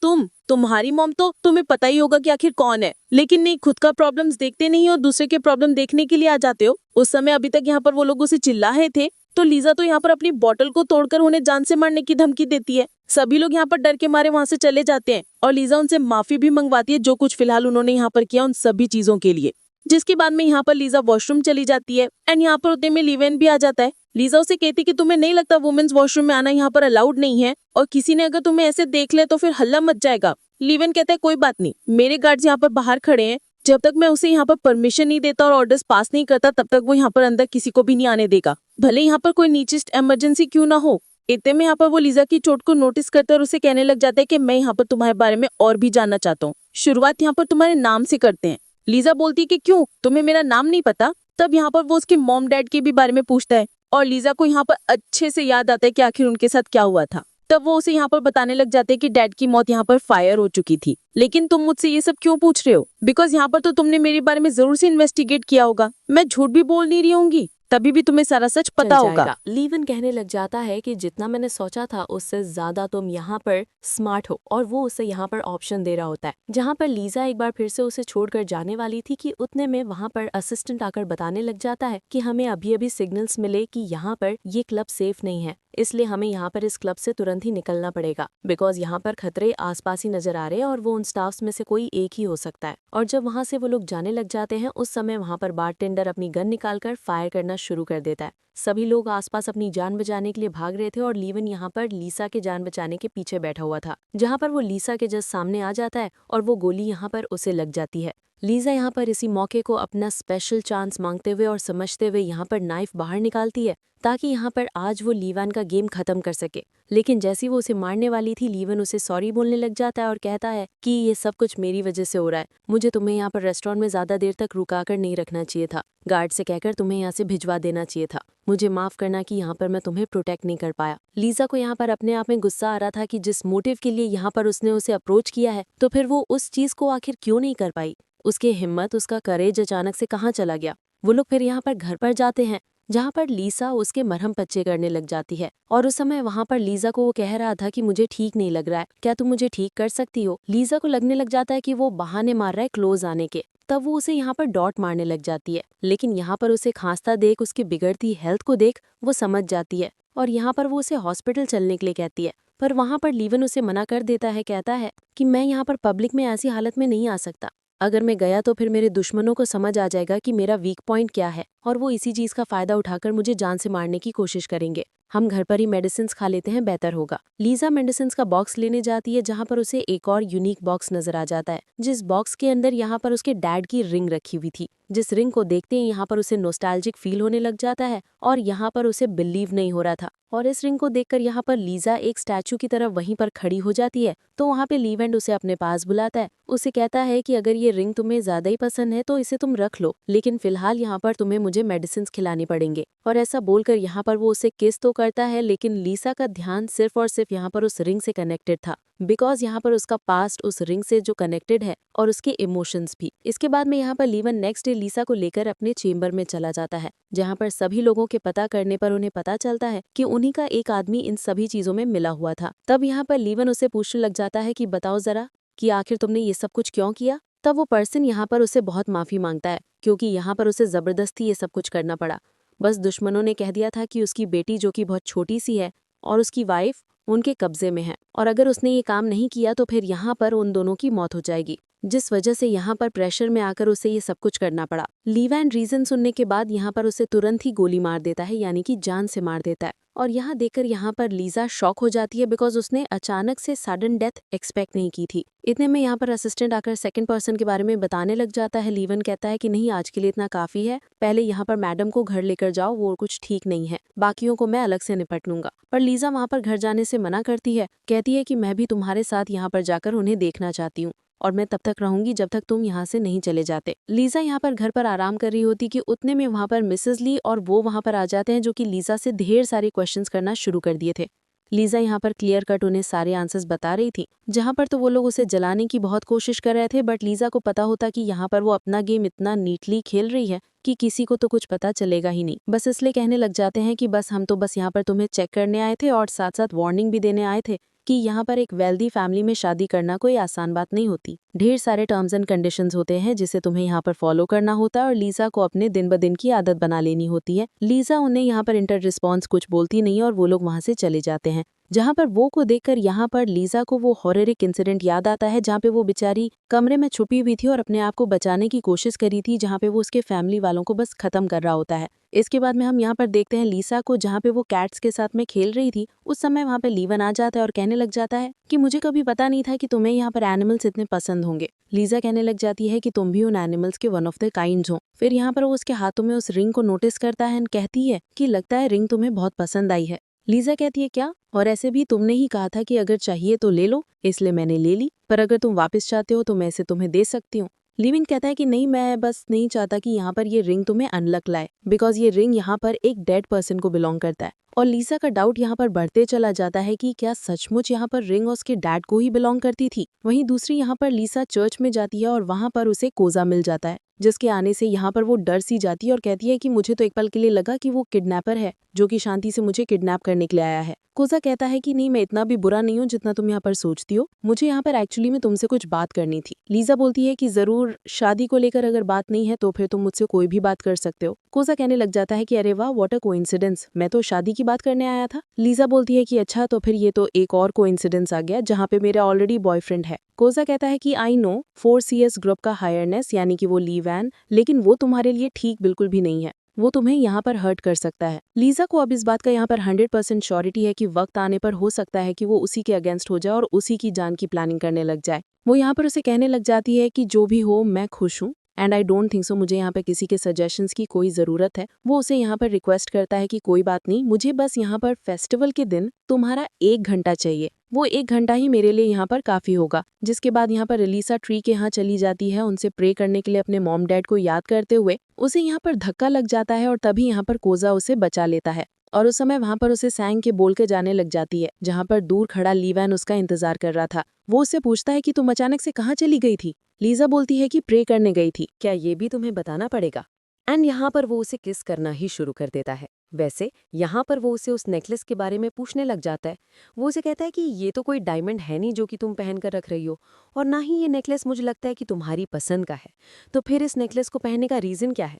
तुम्हारी मॉम तो तुम्हें पता ही होगा कि आखिर कौन है, लेकिन नहीं, खुद का प्रॉब्लम्स देखते नहीं हो, दूसरे के प्रॉब्लम देखने के लिए आ जाते हो। उस समय अभी तक यहाँ पर वो लोग उसे चिल्ला रहे थे तो लीजा तो यहाँ पर अपनी बॉटल को तोड़कर उन्हें जान से मारने की धमकी देती है। सभी लोग यहाँ पर डर के मारे वहां से चले जाते हैं और लीजा उनसे माफी भी मंगवाती है जो कुछ फिलहाल उन्होंने यहाँ पर किया उन सभी चीजों के लिए। जिसके बाद में यहाँ पर लीजा वॉशरूम चली जाती है एंड यहाँ पर उतने में लीवन भी आ जाता है। लीजा उसे कहती कि तुम्हें नहीं लगता वुमेन्स वॉशरूम में आना यहाँ पर अलाउड नहीं है, और किसी ने अगर तुम्हें ऐसे देख ले तो फिर हल्ला मच जाएगा। लीवन कहता है कोई बात नहीं, मेरे गार्ड्स यहाँ पर बाहर खड़े हैं, जब तक मैं उसे यहाँ पर परमिशन नहीं देता और ऑर्डर्स पास नहीं करता तब तक वो यहाँ पर अंदर किसी को भी नहीं आने देगा, भले यहाँ पर कोई नीचेस्ट इमरजेंसी क्यों ना हो। इतने में यहाँ पर वो लीजा की चोट को नोटिस करता है और उसे कहने लग जाता है कि मैं यहाँ पर तुम्हारे बारे में और भी जानना चाहता हूँ, शुरुआत यहाँ पर तुम्हारे नाम से करते हैं। लीजा बोलती है कि क्यों, तुम्हें मेरा नाम नहीं पता? तब यहाँ पर वो उसके मॉम डैड के भी बारे में पूछता है और लीजा को यहाँ पर अच्छे से याद आता है कि आखिर उनके साथ क्या हुआ था। तब वो उसे यहाँ पर बताने लग जाते हैं कि डैड की मौत यहाँ पर फायर हो चुकी थी, लेकिन तुम मुझसे ये सब क्यों पूछ रहे हो? बिकॉज यहाँ पर तो तुमने मेरे बारे में जरूर से इन्वेस्टिगेट किया होगा, मैं झूठ भी बोल नहीं रही होंगी, तभी भी तुम्हें सारा सच पता होगा। लीवन कहने लग जाता है कि जितना मैंने सोचा था उससे ज्यादा तुम यहाँ पर स्मार्ट हो, और वो उसे यहाँ पर ऑप्शन दे रहा होता है। जहाँ पर लीजा एक बार फिर से उसे छोड़कर जाने वाली थी कि उतने में वहाँ पर असिस्टेंट आकर बताने लग जाता है कि हमें अभी अभी सिग्नल्स मिले कि यहाँ पर ये क्लब सेफ नहीं है, इसलिए हमें यहाँ पर इस क्लब से तुरंत ही निकलना पड़ेगा, बिकॉज यहाँ पर खतरे आसपास ही नजर आ रहे हैं और वो उन स्टाफ्स में से कोई एक ही हो सकता है। और जब वहाँ से वो लोग जाने लग जाते हैं उस समय वहाँ पर बारटेंडर अपनी गन निकालकर फायर करना शुरू कर देता है। सभी लोग आसपास अपनी जान बचाने के लिए भाग रहे थे और लीवन यहाँ पर लीसा के जान बचाने के पीछे बैठा हुआ था, जहाँ पर वो लीसा के जस्ट सामने आ जाता है और वो गोली यहाँ पर उसे लग जाती है। लीजा यहाँ पर इसी मौके को अपना स्पेशल चांस मांगते हुए और समझते हुए यहाँ पर नाइफ बाहर निकालती है ताकि यहाँ पर आज वो लीवान का गेम खत्म कर सके। लेकिन जैसी वो उसे मारने वाली थी, लीवन उसे सॉरी बोलने लग जाता है और कहता है कि ये सब कुछ मेरी वजह से हो रहा है, मुझे तुम्हें यहाँ पर रेस्टोरेंट में ज्यादा देर तक रुकाकर नहीं रखना चाहिए था, गार्ड से कहकर तुम्हें यहाँ से भिजवा देना चाहिए था, मुझे माफ करना कि यहाँ पर मैं तुम्हें प्रोटेक्ट नहीं कर पाया। लीजा को यहाँ पर अपने आप में गुस्सा आ रहा था कि जिस मोटिव के लिए यहाँ पर उसने उसे अप्रोच किया है, तो फिर वो उस चीज को आखिर क्यों नहीं कर पाई। उसकी हिम्मत, उसका करेज अचानक से कहाँ चला गया। वो लोग फिर यहाँ पर घर पर जाते हैं जहाँ पर लीसा उसके मरहम पच्चे करने लग जाती है और उस समय वहाँ पर लीजा को वो कह रहा था कि मुझे ठीक नहीं लग रहा है, क्या तुम मुझे ठीक कर सकती हो। लीजा को लगने लग जाता है कि वो बहाने मार रहा है क्लोज आने के, तब वो उसे यहाँ पर डॉट मारने लग जाती है। लेकिन यहाँ पर उसे खांसता देख, उसकी बिगड़ती हेल्थ को देख वो समझ जाती है और यहाँ पर वो उसे हॉस्पिटल चलने के लिए कहती है। पर वहाँ पर लीवन उसे मना कर देता है, कहता है कि मैं यहाँ पर पब्लिक में ऐसी हालत में नहीं आ सकता, अगर मैं गया तो फिर मेरे दुश्मनों को समझ आ जाएगा कि मेरा वीक पॉइंट क्या है और वो इसी चीज का फायदा उठाकर मुझे जान से मारने की कोशिश करेंगे। हम घर पर ही मेडिसिन खा लेते हैं, बेहतर होगा। लीजा मेडिसिन का बॉक्स लेने जाती है जहाँ पर उसे एक और यूनिक बॉक्स नजर आ जाता है, जिस बॉक्स के अंदर यहाँ पर उसके डैड की रिंग रखी हुई थी। जिस रिंग को देखते ही यहाँ पर उसे नोस्टैल्जिक फील होने लग जाता है और यहाँ पर उसे बिलीव नहीं हो रहा था। और इस रिंग को देखकर यहाँ पर लीजा एक स्टैचू की तरफ वहीं पर खड़ी हो जाती है। तो वहाँ पे लीवेंड उसे अपने पास बुलाता है, उसे कहता है कि अगर ये रिंग तुम्हें ज्यादा ही पसंद है तो इसे तुम रख लो, लेकिन फिलहाल यहाँ पर तुम्हें मुझे मेडिसिन खिलाने पड़ेंगे। और ऐसा बोलकर यहाँ पर वो उसे किस तो करता है, लेकिन लीसा का ध्यान सिर्फ और सिर्फ यहाँ पर उस रिंग से कनेक्टेड था, बिकॉज यहाँ पर उसका पास्ट उस रिंग से जो कनेक्टेड है और उसके इमोशंस भी। इसके बाद में यहाँ पर लीवन नेक्स्ट डे लीसा को लेकर अपने चेम्बर में चला जाता है, जहाँ पर सभी लोगों के पता करने पर उन्हें पता चलता है कि उन्हीं का एक आदमी इन सभी चीजों में मिला हुआ था। तब यहाँ पर लीवन उसे पूछने लग जाता है कि बताओ जरा कि आखिर तुमने ये सब कुछ क्यों किया। तब वो पर्सन यहाँ पर उसे बहुत माफी मांगता है, क्योंकि यहाँ पर उसे जबरदस्ती ये सब कुछ करना पड़ा। बस दुश्मनों ने कह दिया था कि उसकी बेटी जो कि बहुत छोटी सी है और उसकी वाइफ उनके कब्जे में है, और अगर उसने ये काम नहीं किया तो फिर यहाँ पर उन दोनों की मौत हो जाएगी, जिस वजह से यहाँ पर प्रेशर में आकर उसे ये सब कुछ करना पड़ा। लीवैन रीजन सुनने के बाद यहाँ पर उसे तुरंत ही गोली मार देता है, यानी कि जान से मार देता है। और यहाँ देखकर यहाँ पर लीजा शॉक हो जाती है, बिकॉज उसने अचानक से सडन डेथ एक्सपेक्ट नहीं की थी। इतने में यहाँ पर असिस्टेंट आकर सेकंड पर्सन के बारे में बताने लग जाता है। लीवन कहता है कि नहीं, आज के लिए इतना काफी है, पहले यहाँ पर मैडम को घर लेकर जाओ, वो कुछ ठीक नहीं है, बाकियों को मैं अलग से निपट लूंगा। पर लीजा वहाँ पर घर जाने से मना करती है, कहती है कि मैं भी तुम्हारे साथ यहाँ पर जाकर उन्हें देखना चाहती हूँ और मैं तब तक रहूंगी जब तक तुम यहाँ से नहीं चले जाते। लीजा यहाँ पर घर पर आराम कर रही होती कि उतने में वहाँ पर मिसेस ली और वो वहाँ पर आ जाते हैं, जो कि लीजा से ढेर सारे क्वेश्चंस करना शुरू कर दिए थे। लीजा यहाँ पर क्लियर कट उन्हें सारे आंसर्स बता रही थी, जहाँ पर तो वो लोग उसे जलाने की बहुत कोशिश कर रहे थे, बट लीजा को पता होता कि यहाँ पर वो अपना गेम इतना नीटली खेल रही है कि किसी को तो कुछ पता चलेगा ही नहीं। बस इसलिए कहने लग जाते हैं कि बस हम तो बस यहाँ पर तुम्हें चेक करने आए थे और साथ साथ वार्निंग भी देने आए थे कि यहाँ पर एक वेल्दी फैमिली में शादी करना कोई आसान बात नहीं होती। ढेर सारे टर्म्स एंड कंडीशंस होते हैं जिसे तुम्हें यहाँ पर फॉलो करना होता है और लीजा को अपने दिन ब दिन की आदत बना लेनी होती है। लीजा उन्हें यहाँ पर इंटर रिस्पॉन्स कुछ बोलती नहीं और वो लोग वहाँ से चले जाते हैं। जहाँ पर वो को देखकर यहाँ पर लीजा को वो हॉररिक इंसिडेंट याद आता है, जहाँ पे वो बेचारी कमरे में छुपी हुई थी और अपने आप को बचाने की कोशिश करी थी, जहाँ पे वो उसके फैमिली वालों को बस खत्म कर रहा होता है। इसके बाद में हम यहाँ पर देखते हैं लीसा को, जहाँ पे वो कैट्स के साथ में खेल रही थी। उस समय वहाँ पे लीवन आ जाता है और कहने लग जाता है कि मुझे कभी पता नहीं था कि तुम्हें यहाँ पर एनिमल्स इतने पसंद होंगे। लीजा कहने लग जाती है कि तुम भी उन एनिमल्स के वन ऑफ द काइंड्स हो। फिर यहाँ पर वो उसके हाथों में उस रिंग को नोटिस करता है एंड कहती है कि लगता है रिंग तुम्हें बहुत पसंद आई है। लीजा कहती है क्या, और ऐसे भी तुमने ही कहा था कि अगर चाहिए तो ले लो, इसलिए मैंने ले ली, पर अगर तुम वापस चाहते हो तो मैं इसे तुम्हें दे सकती हूँ। लीविन कहता है कि नहीं, मैं बस नहीं चाहता कि यहाँ पर ये रिंग तुम्हें अनलक लाए, बिकॉज ये रिंग यहाँ पर एक डेड पर्सन को बिलोंग करता है। और लीसा का डाउट यहाँ पर बढ़ते चला जाता है कि क्या सचमुच यहाँ पर रिंग उसके डैड को ही बिलोंग करती थी। वहीं दूसरी यहाँ पर लीसा चर्च में जाती है और वहाँ पर उसे कोजा मिल जाता है, जिसके आने से यहाँ पर वो डर सी जाती है और कहती है कि मुझे तो एक पल के लिए लगा कि वो किडनैपर है जो कि शांति से मुझे किडनैप करने के लिए आया है। कोजा कहता है कि नहीं, मैं इतना भी बुरा नहीं हूँ जितना तुम यहाँ पर सोचती हो, मुझे यहाँ पर एक्चुअली में तुमसे कुछ बात करनी थी। लीजा बोलती है कि जरूर, शादी को लेकर अगर बात नहीं है तो फिर तुम मुझसे कोई भी बात कर सकते हो। कोजा कहने लग जाता है कि अरे वाह, व्हाट अ कोइंसिडेंस, मैं तो शादी की बात करने आया था। लीजा बोलती है कि अच्छा, तो फिर ये तो एक और कोइंसिडेंस आ गया जहाँ पे मेरा ऑलरेडी बॉयफ्रेंड है। कोजा कहता है कि आई नो 4CS ग्रुप का हायरनेस यानी कि वो लीवैन, लेकिन वो तुम्हारे लिए ठीक बिल्कुल भी नहीं है। वो तुम्हें यहाँ पर हर्ट कर सकता है। लीजा को अब इस बात का यहाँ पर 100% श्योरिटी है कि वक्त आने पर हो सकता है कि वो उसी के अगेंस्ट हो जाए और उसी की जान की प्लानिंग करने लग जाए। वो यहाँ पर उसे कहने लग जाती है कि जो भी हो मैं खुश हूँ and I don't think so, मुझे यहाँ पे किसी के सजेशंस की कोई ज़रूरत है। वो उसे यहाँ पर रिक्वेस्ट करता है कि कोई बात नहीं, मुझे बस यहाँ पर फेस्टिवल के दिन तुम्हारा 1 घंटा चाहिए, वो 1 घंटा ही मेरे लिए यहाँ पर काफ़ी होगा। जिसके बाद यहाँ पर एलिसा ट्री के यहाँ चली जाती है उनसे प्रे करने के लिए अपने मॉम डैड को याद करते हुए। उसे यहाँ पर धक्का लग जाता है और तभी यहाँ पर कोजा उसे बचा लेता है और उस समय वहाँ पर उसे सैंग के बोल के जाने लग जाती है, जहाँ पर दूर खड़ा लीवैन उसका इंतजार कर रहा था। वो उससे पूछता है कि तुम अचानक से कहाँ चली गई थी। लीजा बोलती है कि प्रे करने गई थी। क्या ये भी तुम्हें बताना पड़ेगा? एंड यहाँ पर वो उसे किस करना ही शुरू कर देता है। वैसे यहाँ पर वो उसे उस नेकलेस के बारे में पूछने लग जाता है। वो उसे कहता है कि ये तो कोई डायमंड है नहीं जो कि तुम पहन कर रख रही हो, और ना ही ये नेकलेस मुझे लगता है कि तुम्हारी पसंद का है। तो फिर इस नेकलेस को पहनने का रीज़न क्या है?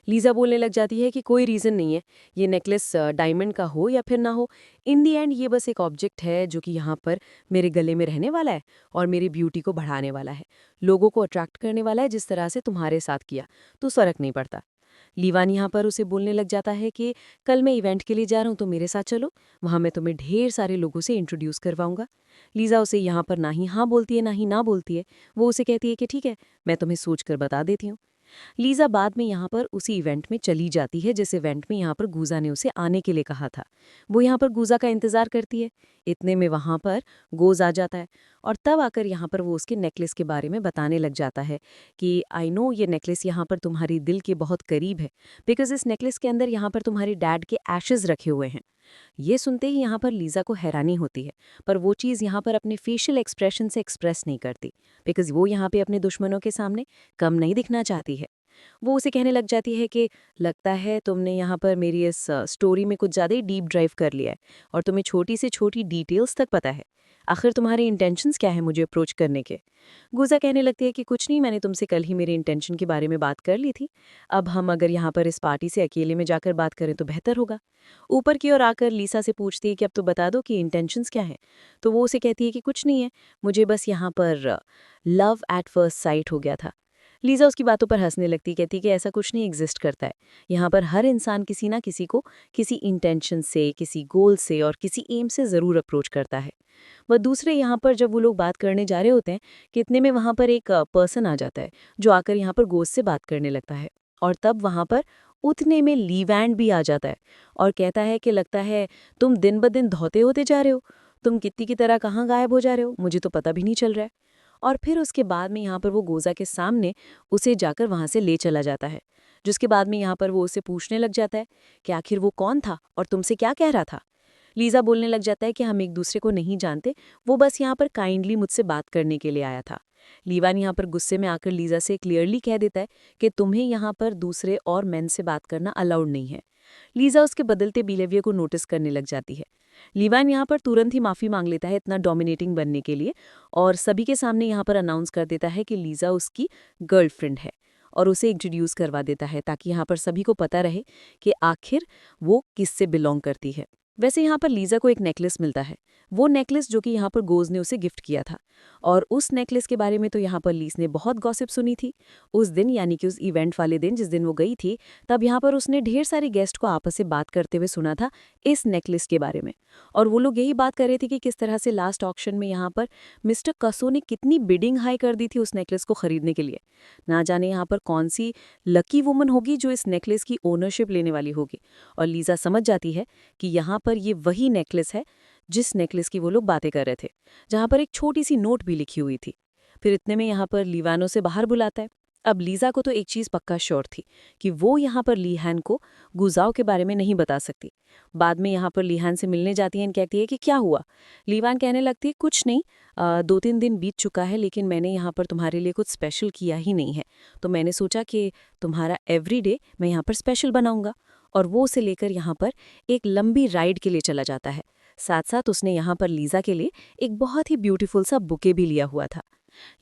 लीजा बोलने लग जाती है कि कोई रीज़न नहीं है, ये नेकलेस डायमंड का हो या फिर ना हो, इन दी एंड ये बस एक ऑब्जेक्ट है जो कि यहाँ पर मेरे गले में रहने वाला है और मेरी ब्यूटी को बढ़ाने वाला है, लोगों को अट्रैक्ट करने वाला है जिस तरह से तुम्हारे साथ किया, तो फ़र्क नहीं पड़ता। लीवान यहाँ पर उसे बोलने लग जाता है कि कल मैं इवेंट के लिए जा रहा हूँ तो मेरे साथ चलो, वहाँ मैं तुम्हें ढेर सारे लोगों से इंट्रोड्यूस करवाऊंगा। लीजा उसे यहाँ पर ना ही हाँ बोलती है ना ही ना बोलती है। वो उसे कहती है कि ठीक है, मैं तुम्हें सोच कर बता देती हूँ। लीजा बाद में यहाँ पर उसी इवेंट में चली जाती है जिस इवेंट में यहाँ पर गूजा ने उसे आने के लिए कहा था। वो यहाँ पर गूजा का इंतजार करती है। इतने में वहाँ पर गोज आ जाता है और तब आकर यहाँ पर वो उसके नेकलेस के बारे में बताने लग जाता है कि आई नो ये नेकलेस यहाँ पर तुम्हारी दिल के बहुत करीब है, बिकॉज इस नेकलेस के अंदर यहाँ पर तुम्हारे डैड के एशेज रखे हुए हैं। ये सुनते ही यहाँ पर लीजा को हैरानी होती है, पर वो चीज़ यहाँ पर अपने फेशियल एक्सप्रेशन से एक्सप्रेस नहीं करती, बिकॉज वो यहाँ पे अपने दुश्मनों के सामने कम नहीं दिखना चाहती है। वो उसे कहने लग जाती है कि लगता है तुमने यहाँ पर मेरी इस स्टोरी में कुछ ज़्यादा ही डीप ड्राइव कर लिया है और तुम्हें छोटी से छोटी डिटेल्स तक पता है। आखिर तुम्हारे इंटेंशंस क्या है मुझे अप्रोच करने के? गुज़ा कहने लगती है कि कुछ नहीं, मैंने तुमसे कल ही मेरे इंटेंशन के बारे में बात कर ली थी। अब हम अगर यहाँ पर इस पार्टी से अकेले में जाकर बात करें तो बेहतर होगा। ऊपर की ओर आकर लीसा से पूछती है कि अब तो बता दो कि इंटेंशंस क्या हैं। तो वो उसे कहती है कि कुछ नहीं है, मुझे बस यहाँ पर लव एट फर्स्ट साइट हो गया था। लीजा उसकी बातों पर हंसने लगती, कहती कि ऐसा कुछ नहीं एग्जिस्ट करता है। यहाँ पर हर इंसान किसी ना किसी को किसी इंटेंशन से, किसी गोल से और किसी एम से ज़रूर अप्रोच करता है। वह दूसरे यहाँ पर जब वो लोग बात करने जा रहे होते हैं कि इतने में वहाँ पर एक पर्सन आ जाता है जो आकर यहाँ पर गोश्त से बात करने लगता है। और तब वहाँ पर उतने में लीवैंड भी आ जाता है और कहता है कि लगता है तुम दिन ब दिन धोते होते जा रहे हो, तुम कित्ती की तरह कहाँ गायब हो जा रहे हो, मुझे तो पता भी नहीं चल रहा है। और फिर उसके बाद में यहाँ पर वो गोजा के सामने उसे जाकर वहाँ से ले चला जाता है, जिसके बाद में यहाँ पर वो उसे पूछने लग जाता है कि आखिर वो कौन था और तुमसे क्या कह रहा था। लीजा बोलने लग जाता है कि हम एक दूसरे को नहीं जानते, वो बस यहाँ पर काइंडली मुझसे बात करने के लिए आया था। लीवान यहाँ पर गुस्से में आकर लीजा से क्लियरली कह देता है कि तुम्हें यहाँ पर दूसरे और मेन से बात करना अलाउड नहीं है। लीजा उसके बदलते बिहेवियर को नोटिस करने लग जाती है। लीवान यहाँ पर तुरंत ही माफ़ी मांग लेता है इतना डोमिनेटिंग बनने के लिए और सभी के सामने यहाँ पर अनाउंस कर देता है कि लीजा उसकी गर्लफ्रेंड है और उसे इंट्रोड्यूस करवा देता है ताकि यहाँ पर सभी को पता रहे कि आखिर वो किससे बिलोंग करती है। वैसे यहाँ पर लीजा को एक नेकलेस मिलता है, वो नेकलेस जो कि यहाँ पर गोज ने उसे गिफ्ट किया था। और उस नेकलेस के बारे में तो यहाँ पर लीस ने बहुत गॉसिप सुनी थी। उस दिन यानी कि उस इवेंट वाले दिन जिस दिन वो गई थी, तब यहाँ पर उसने ढेर सारे गेस्ट को आपस से बात करते हुए सुना था इस नेकलेस के बारे में। और वो लोग यही बात कर रहे थे कि किस तरह से लास्ट ऑक्शन में यहाँ पर मिस्टर कसो ने कितनी बिडिंग हाई कर दी थी उस नेकलेस को खरीदने के लिए। ना जाने यहाँ पर कौन सी लकी वुमन होगी जो इस नेकलेस की ओनरशिप लेने वाली होगी। और लीजा समझ जाती है कि यहाँ पर ये वही नेकलेस है जिस नेकलेस की वो लोग बातें कर रहे थे, जहाँ पर एक छोटी सी नोट भी लिखी हुई थी। फिर इतने में यहाँ पर लीवानो से बाहर बुलाता है। अब लीजा को तो एक चीज़ पक्का श्योर थी कि वो यहाँ पर लीहैन को गुजाओ के बारे में नहीं बता सकती। बाद में यहाँ पर लीहैन से मिलने जाती है और कहती है कि क्या हुआ। लीवान कहने लगती है कुछ नहीं, 2-3 दिन बीत चुका है लेकिन मैंने यहाँ पर तुम्हारे लिए कुछ स्पेशल किया ही नहीं है, तो मैंने सोचा कि तुम्हारा एवरीडे मैं यहाँ पर स्पेशल बनाऊंगा। और वो उसे लेकर यहाँ पर एक लंबी राइड के लिए चला जाता है। साथ साथ उसने यहाँ पर लीजा के लिए एक बहुत ही ब्यूटीफुल सा बुके भी लिया हुआ था।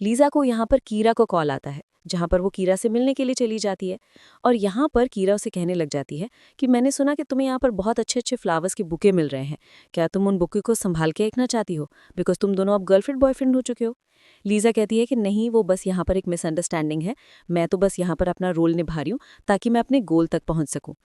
लीजा को यहाँ पर कीरा को कॉल आता है, जहाँ पर वो कीरा से मिलने के लिए चली जाती है। और यहाँ पर कीरा उसे कहने लग जाती है कि मैंने सुना कि तुम्हें यहाँ पर बहुत अच्छे अच्छे फ्लावर्स के बुके मिल रहे हैं, क्या तुम उन बुके को संभाल के रखना चाहती हो, बिकॉज तुम दोनों अब गर्लफ्रेंड बॉयफ्रेंड हो चुके हो। लीजा कहती है कि नहीं, वो बस यहाँ पर एक मिसअंडरस्टैंडिंग है, मैं तो बस यहाँ पर अपना रोल निभा रही हूँ ताकि मैं अपने गोल तक पहुँच सकूँ।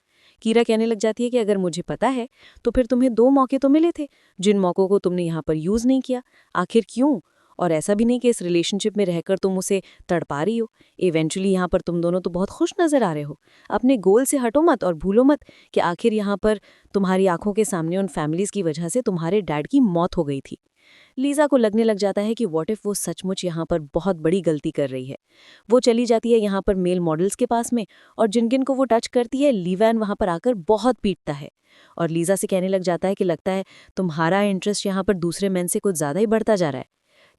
कीरा कहने लग जाती है कि अगर मुझे पता है तो फिर तुम्हें 2 मौके तो मिले थे, जिन मौक़ों को तुमने यहाँ पर यूज़ नहीं किया, आखिर क्यों? और ऐसा भी नहीं कि इस रिलेशनशिप में रहकर तुम उसे तड़पा रही हो, इवेंचुअली यहाँ पर तुम दोनों तो बहुत खुश नजर आ रहे हो। अपने गोल से हटो मत और भूलो मत कि आखिर यहाँ पर तुम्हारी आंखों के सामने उन फैमिलीज की वजह से तुम्हारे डैड की मौत हो गई थी। लीजा को लगने लग जाता है कि व्हाट इफ वो सचमुच यहाँ पर बहुत बड़ी गलती कर रही है। वो चली जाती है यहाँ पर मेल मॉडल्स के पास में, और जिन जिन को वो टच करती है लीवैन वहाँ पर आकर बहुत पीटता है और लीजा से कहने लग जाता है कि लगता है तुम्हारा इंटरेस्ट यहाँ पर दूसरे मैन से कुछ ज़्यादा ही बढ़ता जा रहा है।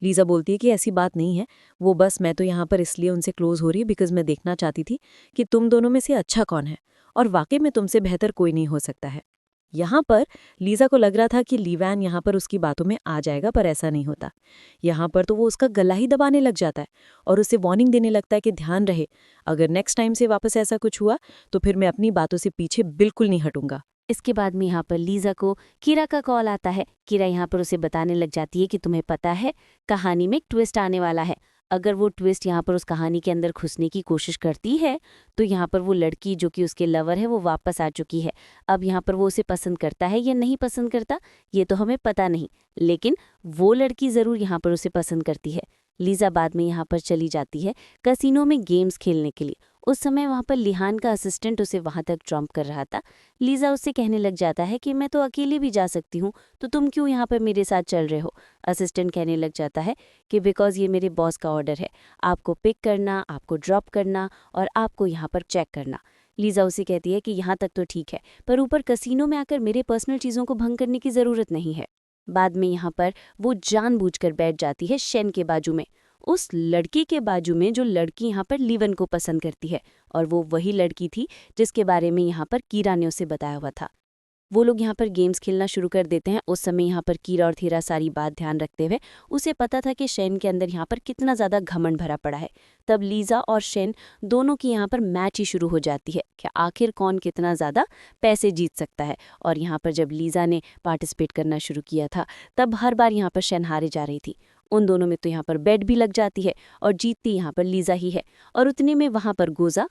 लीजा बोलती है कि ऐसी बात नहीं है, वो बस मैं तो यहाँ पर इसलिए उनसे क्लोज हो रही है बिकॉज मैं देखना चाहती थी कि तुम दोनों में से अच्छा कौन है, और वाकई में तुमसे बेहतर कोई नहीं हो सकता है। यहाँ पर लीजा को लग रहा था कि लीवैन यहाँ पर उसकी बातों में आ जाएगा, पर ऐसा नहीं होता। यहाँ पर तो वो उसका गला ही दबाने लग जाता है और उसे वार्निंग देने लगता है कि ध्यान रहे, अगर नेक्स्ट टाइम से वापस ऐसा कुछ हुआ तो फिर मैं अपनी बातों से पीछे बिल्कुल नहीं हटूंगा। इसके बाद में यहाँ पर लीजा को कीरा का कॉल आता है। कीरा यहाँ पर उसे बताने लग जाती है कि तुम्हें पता है कहानी में एक ट्विस्ट आने वाला है। अगर वो ट्विस्ट यहाँ पर उस कहानी के अंदर घुसने की कोशिश करती है तो यहाँ पर वो लड़की जो कि उसके लवर है वो वापस आ चुकी है। अब यहाँ पर वो उसे पसंद करता है या नहीं पसंद करता ये तो हमें पता नहीं, लेकिन वो लड़की ज़रूर यहाँ पर उसे पसंद करती है। लीजा बाद में यहाँ पर चली जाती है कसिनो में गेम्स खेलने के लिए। उस समय वहाँ पर लिहान का असिस्टेंट उसे वहाँ तक ड्रॉप कर रहा था। लीजा उससे कहने लग जाता है कि मैं तो अकेले भी जा सकती हूँ, तो तुम क्यों यहाँ पर मेरे साथ चल रहे हो। असिस्टेंट कहने लग जाता है कि बिकॉज ये मेरे बॉस का ऑर्डर है, आपको पिक करना, आपको ड्रॉप करना और आपको यहाँ पर चेक करना। लीजा उसे कहती है कि यहाँ तक तो ठीक है, पर ऊपर कसिनो में आकर मेरे पर्सनल चीज़ों को भंग करने की ज़रूरत नहीं है। बाद में यहाँ पर वो जानबूझकर बैठ जाती है शेन के बाजू में, उस लड़की के बाजू में जो लड़की यहाँ पर लीवन को पसंद करती है, और वो वही लड़की थी जिसके बारे में यहाँ पर कीरा ने उसे बताया हुआ था। वो लोग यहाँ पर गेम्स खेलना शुरू कर देते हैं। उस समय यहाँ पर कीरा और थीरा सारी बात ध्यान रखते हुए उसे पता था कि शेन के अंदर यहाँ पर कितना ज़्यादा घमंड भरा पड़ा है। तब लीजा और शेन दोनों की यहाँ पर मैच ही शुरू हो जाती है कि आखिर कौन कितना ज़्यादा पैसे जीत सकता है। और यहाँ पर जब लीजा ने पार्टिसिपेट करना शुरू किया था तब हर बार यहाँ पर शेन हारे जा रही थी। उन दोनों में तो यहाँ पर बेट भी लग जाती है और जीतती यहाँ पर लीजा ही है। और उतने में वहाँ पर गोजा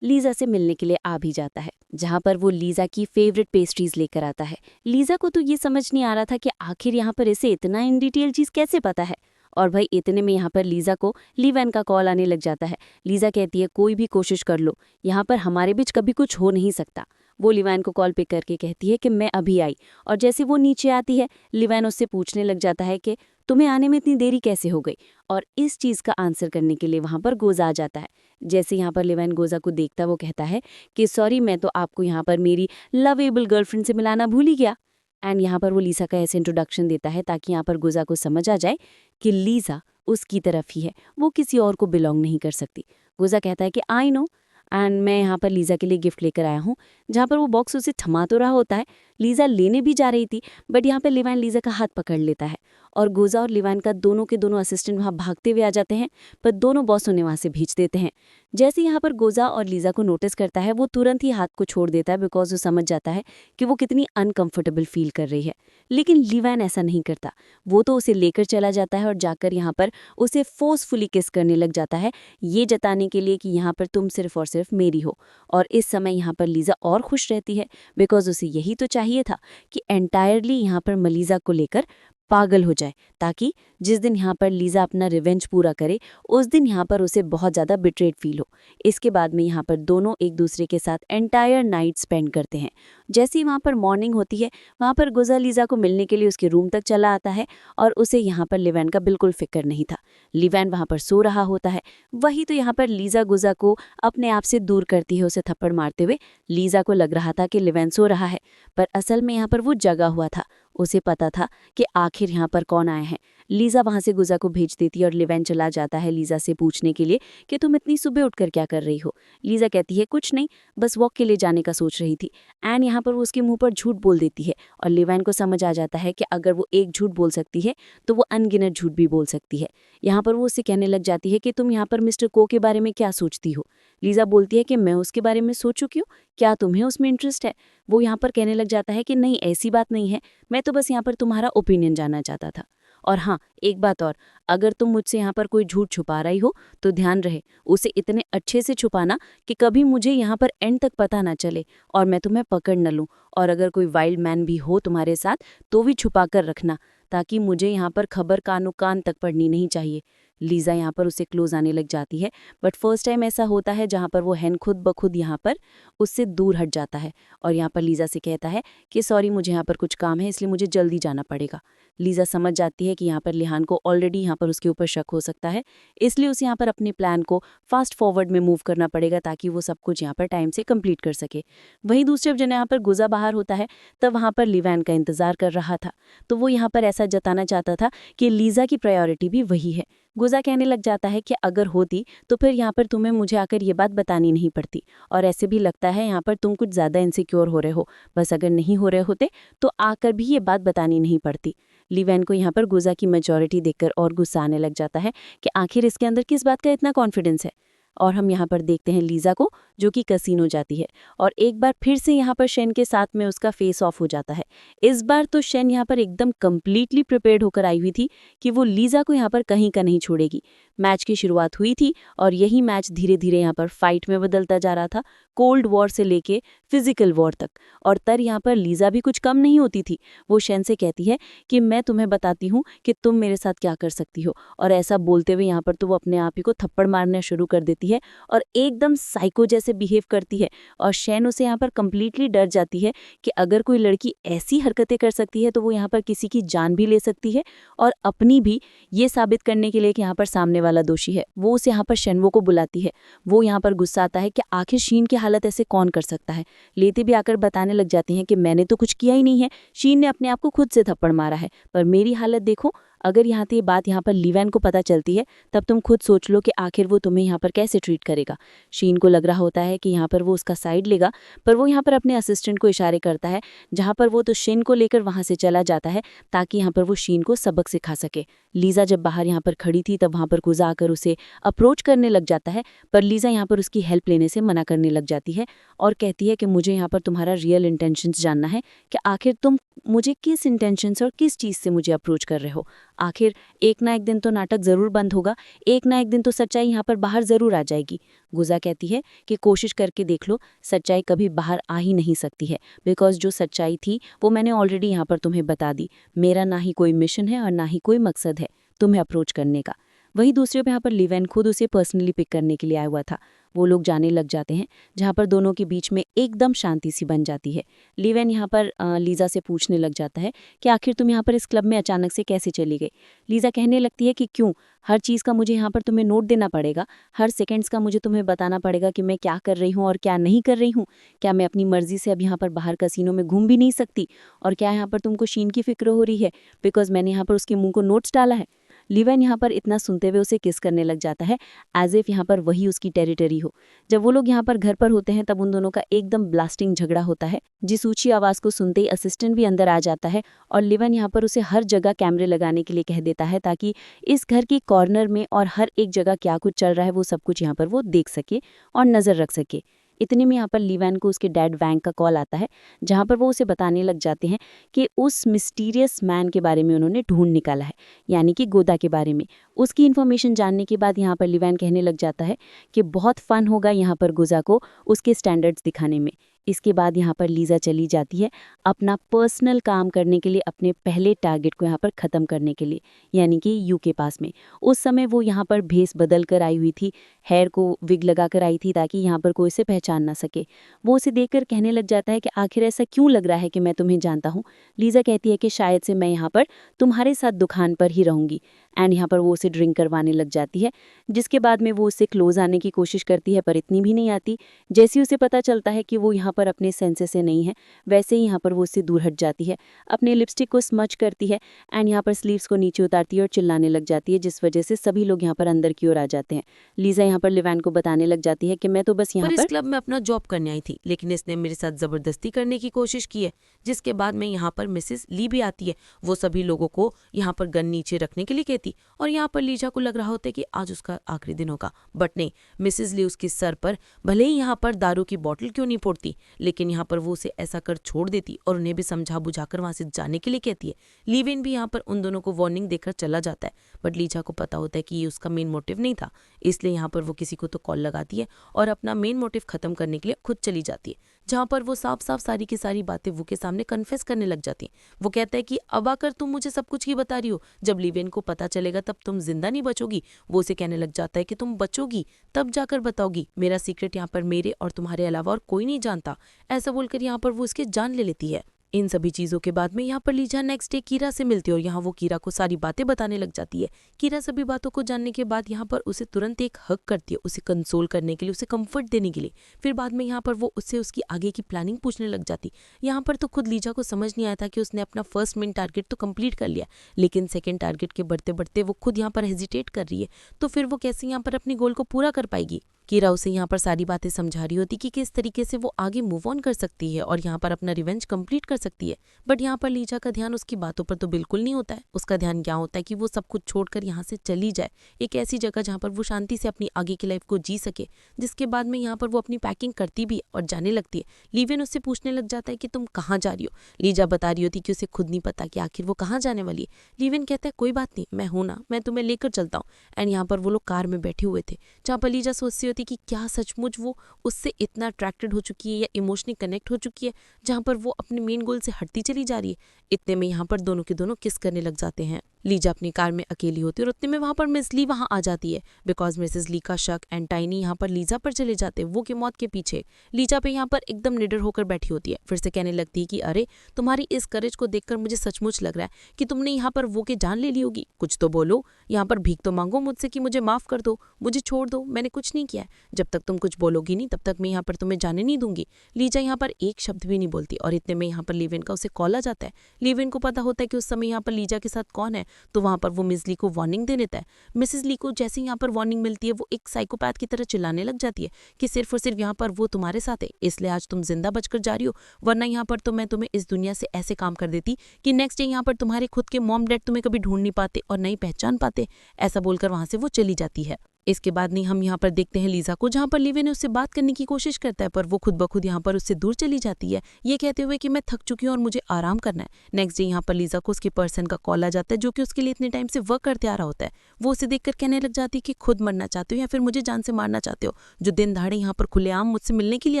लीजा से मिलने के लिए आ भी जाता है, जहाँ पर वो लीजा की फेवरेट पेस्ट्रीज लेकर आता है। लीजा को तो ये समझ नहीं आ रहा था कि आखिर यहाँ पर इसे इतना इन डिटेल चीज़ कैसे पता है। और भाई इतने में यहाँ पर लीजा को लीवैन का कॉल आने लग जाता है। लीजा कहती है कोई भी कोशिश कर लो, यहाँ पर हमारे बीच कभी कुछ हो नहीं सकता। वो लीवैन को कॉल पिक करके कहती है कि मैं अभी आई, और जैसे वो नीचे आती है लीवैन उससे पूछने लग जाता है कि तुम्हें आने में इतनी देरी कैसे हो गई। और इस चीज़ का आंसर करने के लिए वहाँ पर गोजा आ जाता है। जैसे यहाँ पर लीवैन गोजा को देखता वो कहता है कि सॉरी, मैं तो आपको यहाँ पर मेरी लवेबल गर्लफ्रेंड से मिलाना भूल ही गया। एंड यहाँ पर वो लीजा का ऐसे इंट्रोडक्शन देता है ताकि यहाँ पर गोजा को समझ आ जाए कि लीजा उसकी तरफ ही है, वो किसी और को बिलोंग नहीं कर सकती। गोजा कहता है कि आई नो, एंड मैं यहाँ पर लीजा के लिए गिफ्ट लेकर आया हूँ। जहाँ पर वो बॉक्स उसे थमा तो रहा होता है, लीजा लेने भी जा रही थी, बट यहाँ पर लीवैन लीजा का हाथ पकड़ लेता है और गोजा और लीवैन का दोनों के दोनों असिस्टेंट वहाँ भागते हुए आ जाते हैं, पर दोनों बॉस उन्हें वहाँ से भेज देते हैं। जैसे यहाँ पर गोजा और लीजा को नोटिस करता है वो तुरंत ही हाथ को छोड़ देता है, बिकॉज वो समझ जाता है कि वो कितनी अनकंफर्टेबल फील कर रही है। लेकिन लीवैन ऐसा नहीं करता, वो तो उसे लेकर चला जाता है और जाकर यहाँ पर उसे फोर्सफुली किस करने लग जाता है, ये जताने के लिए कि यहाँ पर तुम सिर्फ और सिर्फ मेरी हो। और इस समय यहाँ पर लीजा और खुश रहती है, बिकॉज उसे यही तो चाहिए था कि एंटायरली यहाँ पर मलीजा को लेकर पागल हो जाए, ताकि जिस दिन यहाँ पर लीजा अपना रिवेंज पूरा करे उस दिन यहाँ पर उसे बहुत ज़्यादा बिट्रेड फील हो। इसके बाद में यहाँ पर दोनों एक दूसरे के साथ एंटायर नाइट स्पेंड करते हैं। जैसे ही वहाँ पर मॉर्निंग होती है वहाँ पर गोजा लीजा को मिलने के लिए उसके रूम तक चला आता है, और उसे यहाँ पर लीवैन का बिल्कुल फिक्र नहीं था। लीवैन वहाँ पर सो रहा होता है, वही तो यहाँ पर लीजा गोजा को अपने आप से दूर करती है उसे थप्पड़ मारते हुए। लीजा को लग रहा था कि लीवैन सो रहा है, पर असल में यहाँ पर वो जगा हुआ था। उसे पता था कि आखिर यहाँ पर कौन आए हैं। लीजा वहाँ से गुजा को भेज देती है और लिवेन चला जाता है लीजा से पूछने के लिए कि तुम इतनी सुबह उठकर क्या कर रही हो। लीजा कहती है कुछ नहीं, बस वॉक के लिए जाने का सोच रही थी। एन यहाँ पर वो उसके मुंह पर झूठ बोल देती है और लिवेन को समझ आ जाता है कि अगर वो एक झूठ बोल सकती है तो वो अनगिनत झूठ भी बोल सकती है। यहाँ पर वो उससे कहने लग जाती है कि तुम यहाँ पर मिस्टर को के बारे में क्या सोचती हो। लीजा बोलती है कि मैं उसके बारे में सोचूं क्यों, क्या तुम्हें उसमें इंटरेस्ट है। वो यहाँ पर कहने लग जाता है कि नहीं, ऐसी बात नहीं है, मैं तो बस यहाँ पर तुम्हारा ओपिनियन जानना चाहता था। और हाँ, एक बात और, अगर तुम मुझसे यहाँ पर कोई झूठ छुपा रही हो तो ध्यान रहे उसे इतने अच्छे से छुपाना कि कभी मुझे यहाँ पर एंड तक पता ना चले और मैं तुम्हें पकड़ न लूँ। और अगर कोई वाइल्ड मैन भी हो तुम्हारे साथ तो भी छुपा कर रखना, ताकि मुझे यहाँ पर खबर कानो कान तक पड़नी नहीं चाहिए। लीजा यहाँ पर उसे क्लोज आने लग जाती है, बट फर्स्ट टाइम ऐसा होता है जहाँ पर वो हैन खुद ब खुद यहाँ पर उससे दूर हट जाता है और यहाँ पर लीजा से कहता है कि सॉरी, मुझे यहाँ पर कुछ काम है, इसलिए मुझे जल्दी जाना पड़ेगा। लीजा समझ जाती है कि यहाँ पर लिहान को ऑलरेडी यहाँ पर उसके ऊपर शक हो सकता है, इसलिए उसे यहाँ पर अपने प्लान को फास्ट फॉरवर्ड में मूव करना पड़ेगा ताकि वो सब कुछ यहाँ पर टाइम से कंप्लीट कर सके। वहीं दूसरे जन यहाँ पर गुजा बाहर होता है, तब वहाँ पर लिवैन का इंतजार कर रहा था, तो वो यहाँ पर ऐसा जताना चाहता था कि लीजा की प्रायोरिटी भी वही है। गुजा कहने लग जाता है कि अगर होती तो फिर यहाँ पर तुम्हें मुझे आकर ये बात बतानी नहीं पड़ती, और ऐसे भी लगता है यहाँ पर तुम कुछ ज़्यादा इनसिक्योर हो रहे हो, बस अगर नहीं हो रहे होते तो आकर भी ये बात बतानी नहीं पड़ती। लिवैन को यहाँ पर गुजा की मेजॉरिटी देखकर और गुस्सा आने लग जाता है कि आखिर इसके अंदर किस बात का इतना कॉन्फिडेंस है। और हम यहाँ पर देखते हैं लीजा को, जो कि कसीनो जाती है और एक बार फिर से यहाँ पर शेन के साथ में उसका फेस ऑफ हो जाता है। इस बार तो शेन यहाँ पर एकदम कंप्लीटली प्रिपेयर्ड होकर आई हुई थी कि वो लीजा को यहाँ पर कहीं का नहीं छोड़ेगी। मैच की शुरुआत हुई थी और यही मैच धीरे धीरे यहाँ पर फाइट में बदलता जा रहा था, कोल्ड वॉर से लेके फिजिकल वॉर तक। और तब यहाँ पर लीजा भी कुछ कम नहीं होती थी। वो शेन से कहती है कि मैं तुम्हें बताती हूँ कि तुम मेरे साथ क्या कर सकती हो, और ऐसा बोलते हुए यहाँ पर तो वो अपने आप ही को थप्पड़ मारना शुरू कर देती है और एकदम साइको जैसे बिहेव करती है। और शेन उसे यहाँ पर कंप्लीटली डर जाती है कि अगर कोई लड़की ऐसी हरकतें कर सकती है तो वो यहाँ पर किसी की जान भी ले सकती है और अपनी भी, ये साबित करने के लिए कि यहाँ पर सामने वाला दोषी है। वो उसे यहाँ पर शेनवो को बुलाती है। वो यहाँ पर गुस्सा आता है कि आखिर शीन की हालत ऐसे कौन कर सकता है। लेते भी आकर बताने लग जाती हैं कि मैंने तो कुछ किया ही नहीं है, शीन ने अपने आप को खुद से थप्पड़ मारा है, पर मेरी हालत देखो। अगर यहाँ ये बात यहाँ पर लिवैन को पता चलती है तब तुम खुद सोच लो कि आखिर वो तुम्हें यहाँ पर कैसे ट्रीट करेगा। शीन को लग रहा होता है कि यहाँ पर वो उसका साइड लेगा, पर वो यहाँ पर अपने असिस्टेंट को इशारे करता है, जहाँ पर वो तो शीन को लेकर वहाँ से चला जाता है ताकि यहाँ पर वो शीन को सबक सिखा सके। लीजा जब बाहर यहाँ पर खड़ी थी तब वहाँ पर गुजा आकर उसे अप्रोच करने लग जाता है, पर लीजा यहाँ पर उसकी हेल्प लेने से मना करने लग जाती है और कहती है कि मुझे यहाँ पर तुम्हारा रियल इंटेंशंस जानना है कि आखिर तुम मुझे किस इंटेंशंस और किस चीज़ से मुझे अप्रोच कर रहे हो। आखिर एक ना एक दिन तो नाटक ज़रूर बंद होगा, एक ना एक दिन तो सच्चाई यहाँ पर बाहर ज़रूर आ जाएगी। गुजा कहती है कि कोशिश करके देख लो, सच्चाई कभी बाहर आ ही नहीं सकती है, बिकॉज जो सच्चाई थी वो मैंने ऑलरेडी यहाँ पर तुम्हें बता दी। मेरा ना ही कोई मिशन है और ना ही कोई मकसद है तुम्हें अप्रोच करने का। वहीं दूसरे पे यहाँ पर लिवैन खुद उसे पर्सनली पिक करने के लिए आया हुआ था। वो लोग जाने लग जाते हैं, जहाँ पर दोनों के बीच में एकदम शांति सी बन जाती है। लिवैन यहाँ पर लीजा से पूछने लग जाता है कि आखिर तुम यहाँ पर इस क्लब में अचानक से कैसे चली गई। लीजा कहने लगती है कि क्यों, हर चीज़ का मुझे यहाँ पर तुम्हें नोट देना पड़ेगा, हर सेकंड्स का मुझे तुम्हें बताना पड़ेगा कि मैं क्या कर रही हूँ और क्या नहीं कर रही हूँ। क्या मैं अपनी मर्जी से अब यहाँ पर बाहर कसीनो में घूम भी नहीं सकती? और क्या यहाँ पर तुमको शीन की फिक्र हो रही है बिकॉज मैंने यहाँ पर उसके मुंह को नोट्स डाला है। लिवैन यहाँ पर इतना सुनते हुए उसे किस करने लग जाता है, एज इफ यहाँ पर वही उसकी टेरिटरी हो। जब वो लोग यहाँ पर घर पर होते हैं तब उन दोनों का एकदम ब्लास्टिंग झगड़ा होता है, जिस ऊंची आवाज़ को सुनते ही असिस्टेंट भी अंदर आ जाता है और लिवैन यहाँ पर उसे हर जगह कैमरे लगाने के लिए कह देता है ताकि इस घर के कॉर्नर में और हर एक जगह क्या कुछ चल रहा है वो सब कुछ यहाँ पर वो देख सके और नज़र रख सके। इतने में यहाँ पर लिवैन को उसके डैड वैंग का कॉल आता है, जहाँ पर वो उसे बताने लग जाते हैं कि उस मिस्टीरियस मैन के बारे में उन्होंने ढूंढ निकाला है, यानी कि गोदा के बारे में। उसकी इन्फॉर्मेशन जानने के बाद यहाँ पर लिवैन कहने लग जाता है कि बहुत फन होगा यहाँ पर गुजा को उसके स्टैंडर्ड्स दिखाने में। इसके बाद यहाँ पर लीजा चली जाती है अपना पर्सनल काम करने के लिए, अपने पहले टारगेट को यहाँ पर ख़त्म करने के लिए, यानी कि यू के पास में। उस समय वो यहाँ पर भेस बदल कर आई हुई थी, हेयर को विग लगा कर आई थी ताकि यहाँ पर कोई उसे पहचान ना सके। वो उसे देखकर कहने लग जाता है कि आखिर ऐसा क्यों लग रहा है कि मैं तुम्हें जानता हूँ। लीजा कहती है कि शायद से मैं यहाँ पर तुम्हारे साथ दुकान पर ही रहूँगी। एंड यहाँ पर वो उसे ड्रिंक करवाने लग जाती है, जिसके बाद में वो उससे क्लोज आने की कोशिश करती है पर इतनी भी नहीं आती। जैसे ही उसे पता चलता है कि वो यहाँ पर अपने सेंसेस से नहीं है, वैसे ही यहाँ पर वो उससे दूर हट जाती है, अपने लिपस्टिक को स्मच करती है एंड यहाँ पर स्लीव्स को नीचे उतारती है और चिल्लाने लग जाती है, जिस वजह से सभी लोग यहाँ पर अंदर की ओर आ जाते हैं। लीजा यहाँ पर लिवैन को बताने लग जाती है कि मैं तो बस यहाँ पर इस पर क्लब में अपना जॉब करने आई थी, लेकिन इसने मेरे साथ जबरदस्ती करने की कोशिश की है। जिसके बाद में यहाँ पर मिसेस ली भी आती है। वो सभी लोगों को यहाँ पर गन नीचे रखने के लिए कहती और यहाँ पर लीजा को लग रहा होता है कि आज उसका आखिरी दिन होगा, बट नहीं, मिसेस ली उसके सर पर भले ही यहाँ पर दारू की बोतल क्यों नहीं फोड़ती, लेकिन यहाँ पर वो उसे ऐसा कर छोड़ देती और उन्हें भी समझा बुझाकर वहां से जाने के लिए कहती है। लीविन भी यहाँ पर उन दोनों को वार्निंग देकर चला जाता है, बट लीजा को पता होता है कि ये उसका मेन मोटिव नहीं था, इसलिए यहाँ पर वो किसी को तो कॉल लगाती है और अपना मेन मोटिव खत्म करने के लिए खुद चली जाती है, जहां पर वो साफ साफ सारी की सारी बातें वो के सामने कन्फेस करने लग जाती है। वो कहता है कि अब आकर तुम मुझे सब कुछ ही बता रही हो, जब लिवेन को पता चलेगा तब तुम जिंदा नहीं बचोगी। वो उसे कहने लग जाता है कि तुम बचोगी तब जाकर बताओगी, मेरा सीक्रेट यहाँ पर मेरे और तुम्हारे अलावा और कोई नहीं जानता। ऐसा बोलकर यहाँ पर वो उसकी जान ले लेती है। इन सभी चीजों के बाद में यहाँ पर लीजा नेक्स्ट डे कीरा से मिलती है और यहाँ वो कीरा को सारी बातें बताने लग जाती है। कीरा सभी बातों को जानने के बाद यहाँ पर उसे तुरंत एक हक करती है, उसे कंसोल करने के लिए, उसे कंफर्ट देने के लिए। फिर बाद में यहाँ पर वो उससे उसकी आगे की प्लानिंग पूछने लग जाती। यहाँ पर तो खुद लीजा को समझ नहीं आया था कि उसने अपना फर्स्ट मेन टारगेट तो कंप्लीट कर लिया, लेकिन सेकेंड टारगेट के बढ़ते बढ़ते वो खुद यहाँ पर हेजिटेट कर रही है, तो फिर वो कैसे यहाँ पर अपनी गोल को पूरा कर पाएगी। कीरा उसे यहाँ पर सारी बातें समझा रही होती कि किस तरीके से वो आगे मूव ऑन कर सकती है और यहाँ पर अपना रिवेंज कंप्लीट कर सकती है। बट यहाँ पर लीजा का ध्यान उसकी बातों पर तो बिल्कुल नहीं होता है। उसका ध्यान क्या होता है कि वो सब कुछ छोड़कर यहाँ से चली जाए, एक ऐसी जगह जहाँ पर वो शांति से अपनी आगे की लाइफ को जी सके। जिसके बाद में यहाँ पर वो अपनी पैकिंग करती भी और जाने लगती है। लीविन उससे पूछने लग जाता है कि तुम कहाँ जा रही हो। लीजा बता रही होती कि उसे खुद नहीं पता कि आखिर वो कहाँ जाने वाली है। लीविन कहता है कोई बात नहीं, मैं हूं ना, मैं तुम्हें लेकर चलता हूँ। एंड यहाँ पर वो लोग कार में बैठे हुए थे, जहाँ पर लीजा सोचती होती कि क्या सचमुच वो उससे इतना अट्रैक्टेड हो चुकी है या इमोशनली कनेक्ट हो चुकी है, जहाँ पर वो अपने मेन गोल से हटती चली जा रही है। इतने में यहाँ पर दोनों के दोनों किस करने लग जाते हैं। लीजा अपनी कार में अकेली होती है और उतने में वहां पर मिस ली वहां आ जाती है, बिकॉज मिसेस ली का शक एंड टाइनी यहाँ पर लीजा पर चले जाते हैं, वो की मौत के पीछे। लीजा पे यहाँ पर एकदम निडर होकर बैठी होती है, फिर से कहने लगती है कि अरे तुम्हारी इस करेज को देखकर मुझे सचमुच लग रहा है कि तुमने यहाँ पर वो के जान ले ली होगी। कुछ तो बोलो, यहाँ पर भीख तो मांगो मुझसे कि मुझे माफ कर दो, मुझे छोड़ दो, मैंने कुछ नहीं किया है। जब तक तुम कुछ बोलोगी नहीं तब तक मैं यहाँ पर तुम्हें जाने नहीं दूंगी। लीजा यहाँ पर एक शब्द भी नहीं बोलती और इतने में यहाँ पर लीविन का उसे कॉल आ जाता है। लीविन को पता होता है कि उस समय यहाँ पर लीजा के साथ कौन है, तो वहां पर वो मिस ली को वार्निंग दे देता है। मिसेस ली को जैसे यहाँ पर वार्निंग मिलती है, वो एक साइकोपैथ की तरह चिल्लाने लग जाती है कि सिर्फ और सिर्फ यहाँ पर वो तुम्हारे साथ है, इसलिए आज तुम जिंदा बचकर जा रही हो, वरना यहाँ पर तो मैं तुम्हें इस दुनिया से ऐसे काम कर देती कि नेक्स्ट डे यहाँ पर तुम्हारे खुद के मॉम डैड तुम्हें कभी ढूंढ नहीं पाते और नहीं पहचान पाते। ऐसा बोलकर वहां से वो चली जाती है। इसके बाद नहीं हम यहाँ पर देखते हैं लीजा को, जहाँ पर लिवे ने उससे बात करने की कोशिश करता है, पर वो खुद ब खुद यहाँ पर उससे दूर चली जाती है, ये कहते हुए कि मैं थक चुकी हूँ और मुझे आराम करना है। नेक्स्ट डे यहाँ पर लीजा को उसके पर्सन का कॉल आ जाता है, जो कि उसके लिए इतने टाइम से वर्क करते आ रहा होता है। वो उसे देखकर कहने लग जाती है कि खुद मरना चाहते हो या फिर मुझे जान से मारना चाहते हो, जो दिन दहाड़े यहाँ पर खुलेआम मुझसे मिलने के लिए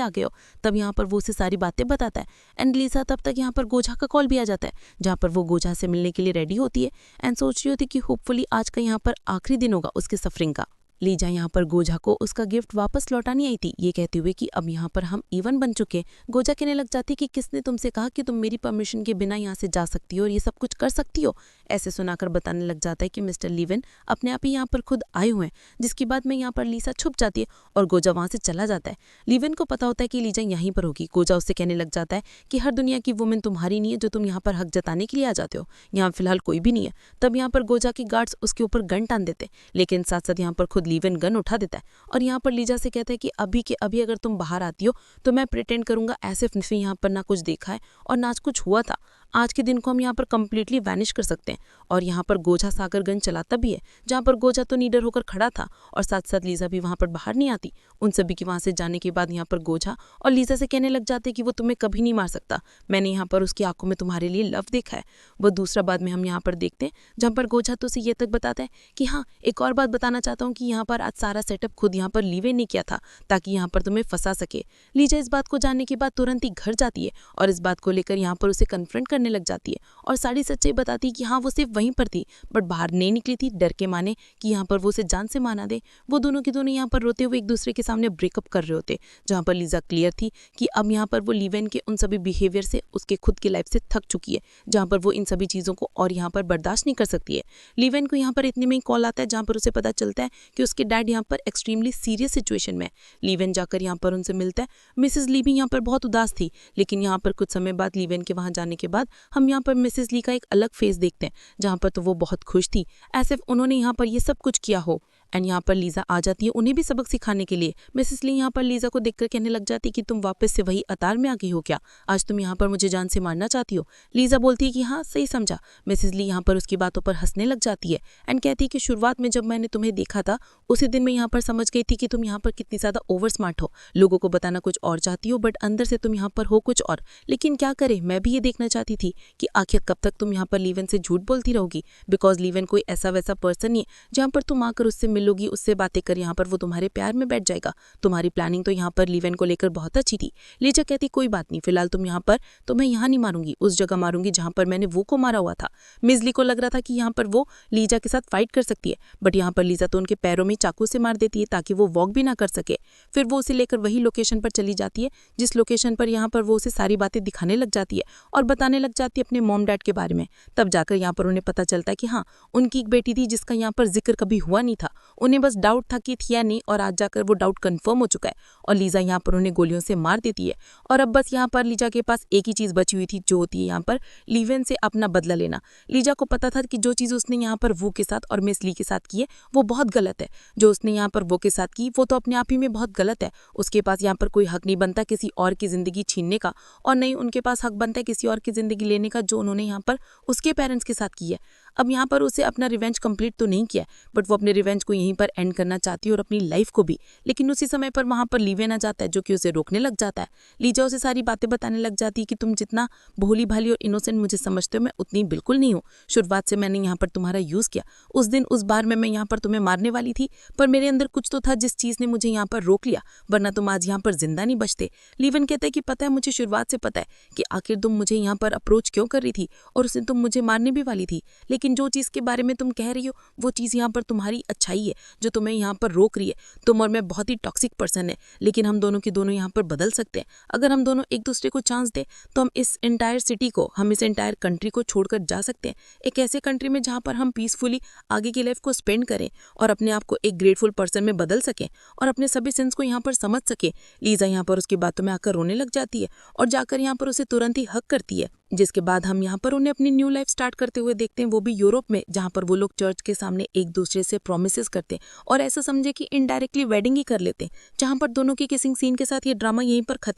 आ गए हो। तब यहाँ पर वो उसे सारी बातें बताता है एंड लीजा तब तक यहाँ पर गोजा का कॉल भी आ जाता है, जहाँ पर वो गोजा से मिलने के लिए रेडी होती है एंड सोच रही होती कि होपफुली आज का यहाँ पर आखिरी दिन होगा उसके सफरिंग का। लीजा यहाँ पर गोजा को उसका गिफ्ट वापस लौटानी आई थी, ये कहते हुए कि अब यहाँ पर हम इवन बन चुके। गोजा कहने लग जाती कि किसने तुमसे कहा कि तुम मेरी परमिशन के बिना यहाँ से जा सकती हो और ये सब कुछ कर सकती हो। ऐसे सुनाकर बताने लग जाता है कि मिस्टर लीविन अपने आप ही यहाँ पर खुद आए हुए हैं, जिसके बाद में यहाँ पर लीसा छुप जाती है और गोजा वहां से चला जाता है। लीविन को पता होता है कि लीजा यहीं पर होगी। गोजा उससे कहने लग जाता है कि हर दुनिया की वुमेन तुम्हारी नहीं है जो तुम यहाँ पर हक जताने के लिए आ जाते हो, यहाँ फिलहाल कोई भी नहीं है। तब यहाँ पर गोजा के गार्ड्स उसके ऊपर गन टान देते, लेकिन साथ साथ यहाँ पर खुद लीविन गन उठा देता है और यहाँ पर लीजा से कहता है कि अभी के अभी अगर तुम बाहर आती हो तो मैं प्रिटेंड करूंगा ऐसे यहाँ पर ना कुछ देखा है और ना कुछ हुआ था। आज के दिन को हम यहाँ पर कंप्लीटली वैनिश कर सकते हैं। और यहाँ पर गोजा सागर गन चलाता भी है, जहाँ पर गोजा तो नीडर होकर खड़ा था और साथ साथ लीजा भी वहां पर बाहर नहीं आती। उन सभी के वहां से जाने के बाद यहाँ पर गोजा और लीजा से कहने लग जाते कि वो तुम्हें कभी नहीं मार सकता, मैंने यहाँ पर उसकी आंखों में तुम्हारे लिए लव देखा है। वो दूसरा बाद में हम यहाँ पर देखते हैं, जहाँ पर गोजा तो उसे ये तक बताता है कि हाँ एक और बात बताना चाहता हूँ कि यहाँ पर आज सारा सेटअप खुद यहाँ पर लीवे ने किया था ताकि यहाँ पर तुम्हें फंसा सके। लीजा इस बात को जानने के बाद तुरंत ही घर जाती है और इस बात को लेकर यहाँ पर उसे कन्फ्रंट करने लग जाती है और सारी सच्चाई बताती है कि हाँ वो सिर्फ वहीं पर थी बट बाहर नहीं निकली थी, डर के माने कि यहाँ पर वो उसे जान से मार ना दे। वो दोनों के दोनों यहाँ पर रोते हुए एक दूसरे के सामने ब्रेकअप कर रहे होते, जहाँ पर लीजा क्लियर थी कि अब यहाँ पर वो लिवेन के उन सभी बिहेवियर से उसके खुद की लाइफ से थक चुकी है, जहाँ पर वो इन सभी चीज़ों को और यहाँ पर बर्दाश्त नहीं कर सकती है। लिवेन को यहाँ पर इतने में ही कॉल आता है जहाँ पर उसे पता चलता है कि उसके डैड यहाँ पर एक्सट्रीमली सीरियस सिचुएशन में है। लिवेन जाकर यहाँ पर उनसे मिलता है। मिसेस ली भी यहाँ पर बहुत उदास थी, लेकिन यहाँ पर कुछ समय बाद लिवेन के वहाँ जाने के बाद हम यहाँ पर मिसेस ली का एक अलग फेस देखते हैं, जहाँ पर तो वो बहुत खुश थी, ऐसे उन्होंने यहाँ पर ये सब कुछ किया हो। एंड यहाँ पर लीजा आ जाती है उन्हें भी सबक सिखाने के लिए। मिसेस ली यहाँ पर लीजा को देखकर कहने लग जाती कि तुम वापस से वही अतार में आ गई हो क्या? आज तुम यहाँ पर मुझे जान से मारना चाहती हो? लीजा बोलती है कि हाँ सही समझा। मिसेस ली यहाँ पर उसकी बातों पर हंसने लग जाती है एंड कहती है कि शुरुआत में जब मैंने तुम्हें देखा था उसी दिन मैं यहाँ पर समझ गई थी कि तुम यहाँ पर कितनी ज़्यादा ओवर स्मार्ट हो, लोगों को बताना कुछ और चाहती हो बट अंदर से तुम यहाँ पर हो कुछ और। लेकिन क्या करे, मैं भी ये देखना चाहती थी कि आखिर कब तक तुम यहाँ पर लिवेन से झूठ बोलती रहोगी, बिकॉज लिवेन कोई ऐसा वैसा पर्सन नहीं है जहाँ पर तुम आकर उससे मिलोगी, उससे बातें कर यहाँ पर वो तुम्हारे प्यार में बैठ जाएगा। तुम्हारी प्लानिंग तो यहाँ पर लिवेन को लेकर बहुत अच्छी थी। लीजा कहती कोई बात नहीं, फिलहाल तुम यहाँ पर, तो मैं यहाँ नहीं मारूंगी, उस जगह मारूंगी जहाँ पर मैंने वो को मारा हुआ था। मिज़ली को लग रहा था कि यहाँ पर वो लीजा के साथ फाइट कर सकती है, बट यहाँ पर लीजा तो उनके पैरों में चाकू से मार देती है ताकि वो वॉक भी ना कर सके। फिर वो उसे लेकर वही लोकेशन पर चली जाती है जिस लोकेशन पर यहाँ पर वो उसे सारी बातें दिखाने लग जाती है और बताने लग जाती है अपने मॉम डैड के बारे में। तब जाकर यहाँ पर उन्हें पता चलता है कि हाँ उनकी एक बेटी थी जिसका यहाँ पर जिक्र कभी हुआ नहीं था। उन्हें बस डाउट था कि थी या नहीं, और आज जाकर वो डाउट कंफर्म हो चुका है और लीजा यहाँ पर उन्हें गोलियों से मार देती है। और अब बस यहाँ पर लीजा के पास एक ही चीज़ बची हुई थी, जो होती है यहाँ पर लिवेन से अपना बदला लेना। लीजा को पता था कि जो चीज़ उसने यहाँ पर वो के साथ और मिस ली के साथ की है वो बहुत गलत है। जो उसने यहाँ पर वो के साथ की वो तो अपने आप ही में बहुत गलत है। उसके पास यहाँ पर कोई हक नहीं बनता किसी और की ज़िंदगी छीनने का, और नहीं उनके पास हक बनता है किसी और की ज़िंदगी लेने का जो उन्होंने यहाँ पर उसके पेरेंट्स के साथ की है। अब यहाँ पर उसे अपना रिवेंज कंप्लीट तो नहीं किया, बट वो अपने रिवेंज को यहीं पर एंड करना चाहती है और अपनी लाइफ को भी। लेकिन उसी समय पर वहाँ पर लिवेन आ जाता है जो कि उसे रोकने लग जाता है। लीजा उसे सारी बातें बताने लग जाती है कि तुम जितना भोली भाली और इनोसेंट मुझे समझते हो मैं उतनी बिल्कुल नहीं हूँ। शुरुआत से मैंने यहाँ पर तुम्हारा यूज़ किया। उस दिन उस बार में मैं यहाँ पर तुम्हें मारने वाली थी, पर मेरे अंदर कुछ तो था जिस चीज़ ने मुझे यहाँ पर रोक लिया, वरना तुम आज यहाँ पर जिंदा नहीं बचते। लिवेन कहता है कि पता है मुझे शुरुआत से पता है कि आखिर तुम मुझे यहाँ पर अप्रोच क्यों कर रही थी और उस दिन तुम मुझे मारने भी वाली थी, लेकिन जो चीज़ के बारे में तुम कह रही हो वो चीज़ यहाँ पर तुम्हारी अच्छाई है जो तुम्हें यहाँ पर रोक रही है। तुम और मैं बहुत ही टॉक्सिक पर्सन है, लेकिन हम दोनों के दोनों यहाँ पर बदल सकते हैं। अगर हम दोनों एक दूसरे को चांस दें तो हम इस एंटायर सिटी को, हम इस एंटायर कंट्री को छोड़कर जा सकते हैं, एक ऐसे कंट्री में जहाँ पर हम पीसफुली आगे की लाइफ को स्पेंड करें और अपने आप को एक ग्रेटफुल पर्सन में बदल सकें और अपने सभी सेंस को यहाँ पर समझ सके। लीजा यहाँ पर उसकी बातों में आकर रोने लग जाती है और जाकर यहाँ पर उसे तुरंत ही हक करती है, जिसके बाद हम यहाँ पर उन्हें अपनी न्यू लाइफ स्टार्ट करते हुए देखते हैं, वो भी यूरोप में, जहाँ पर वो लोग चर्च के सामने एक दूसरे से प्रोमिसेस करते हैं और ऐसा समझे कि इनडायरेक्टली वेडिंग ही कर लेते हैं, जहाँ पर दोनों की किसिंग सीन के साथ ये ड्रामा यहीं पर खत्म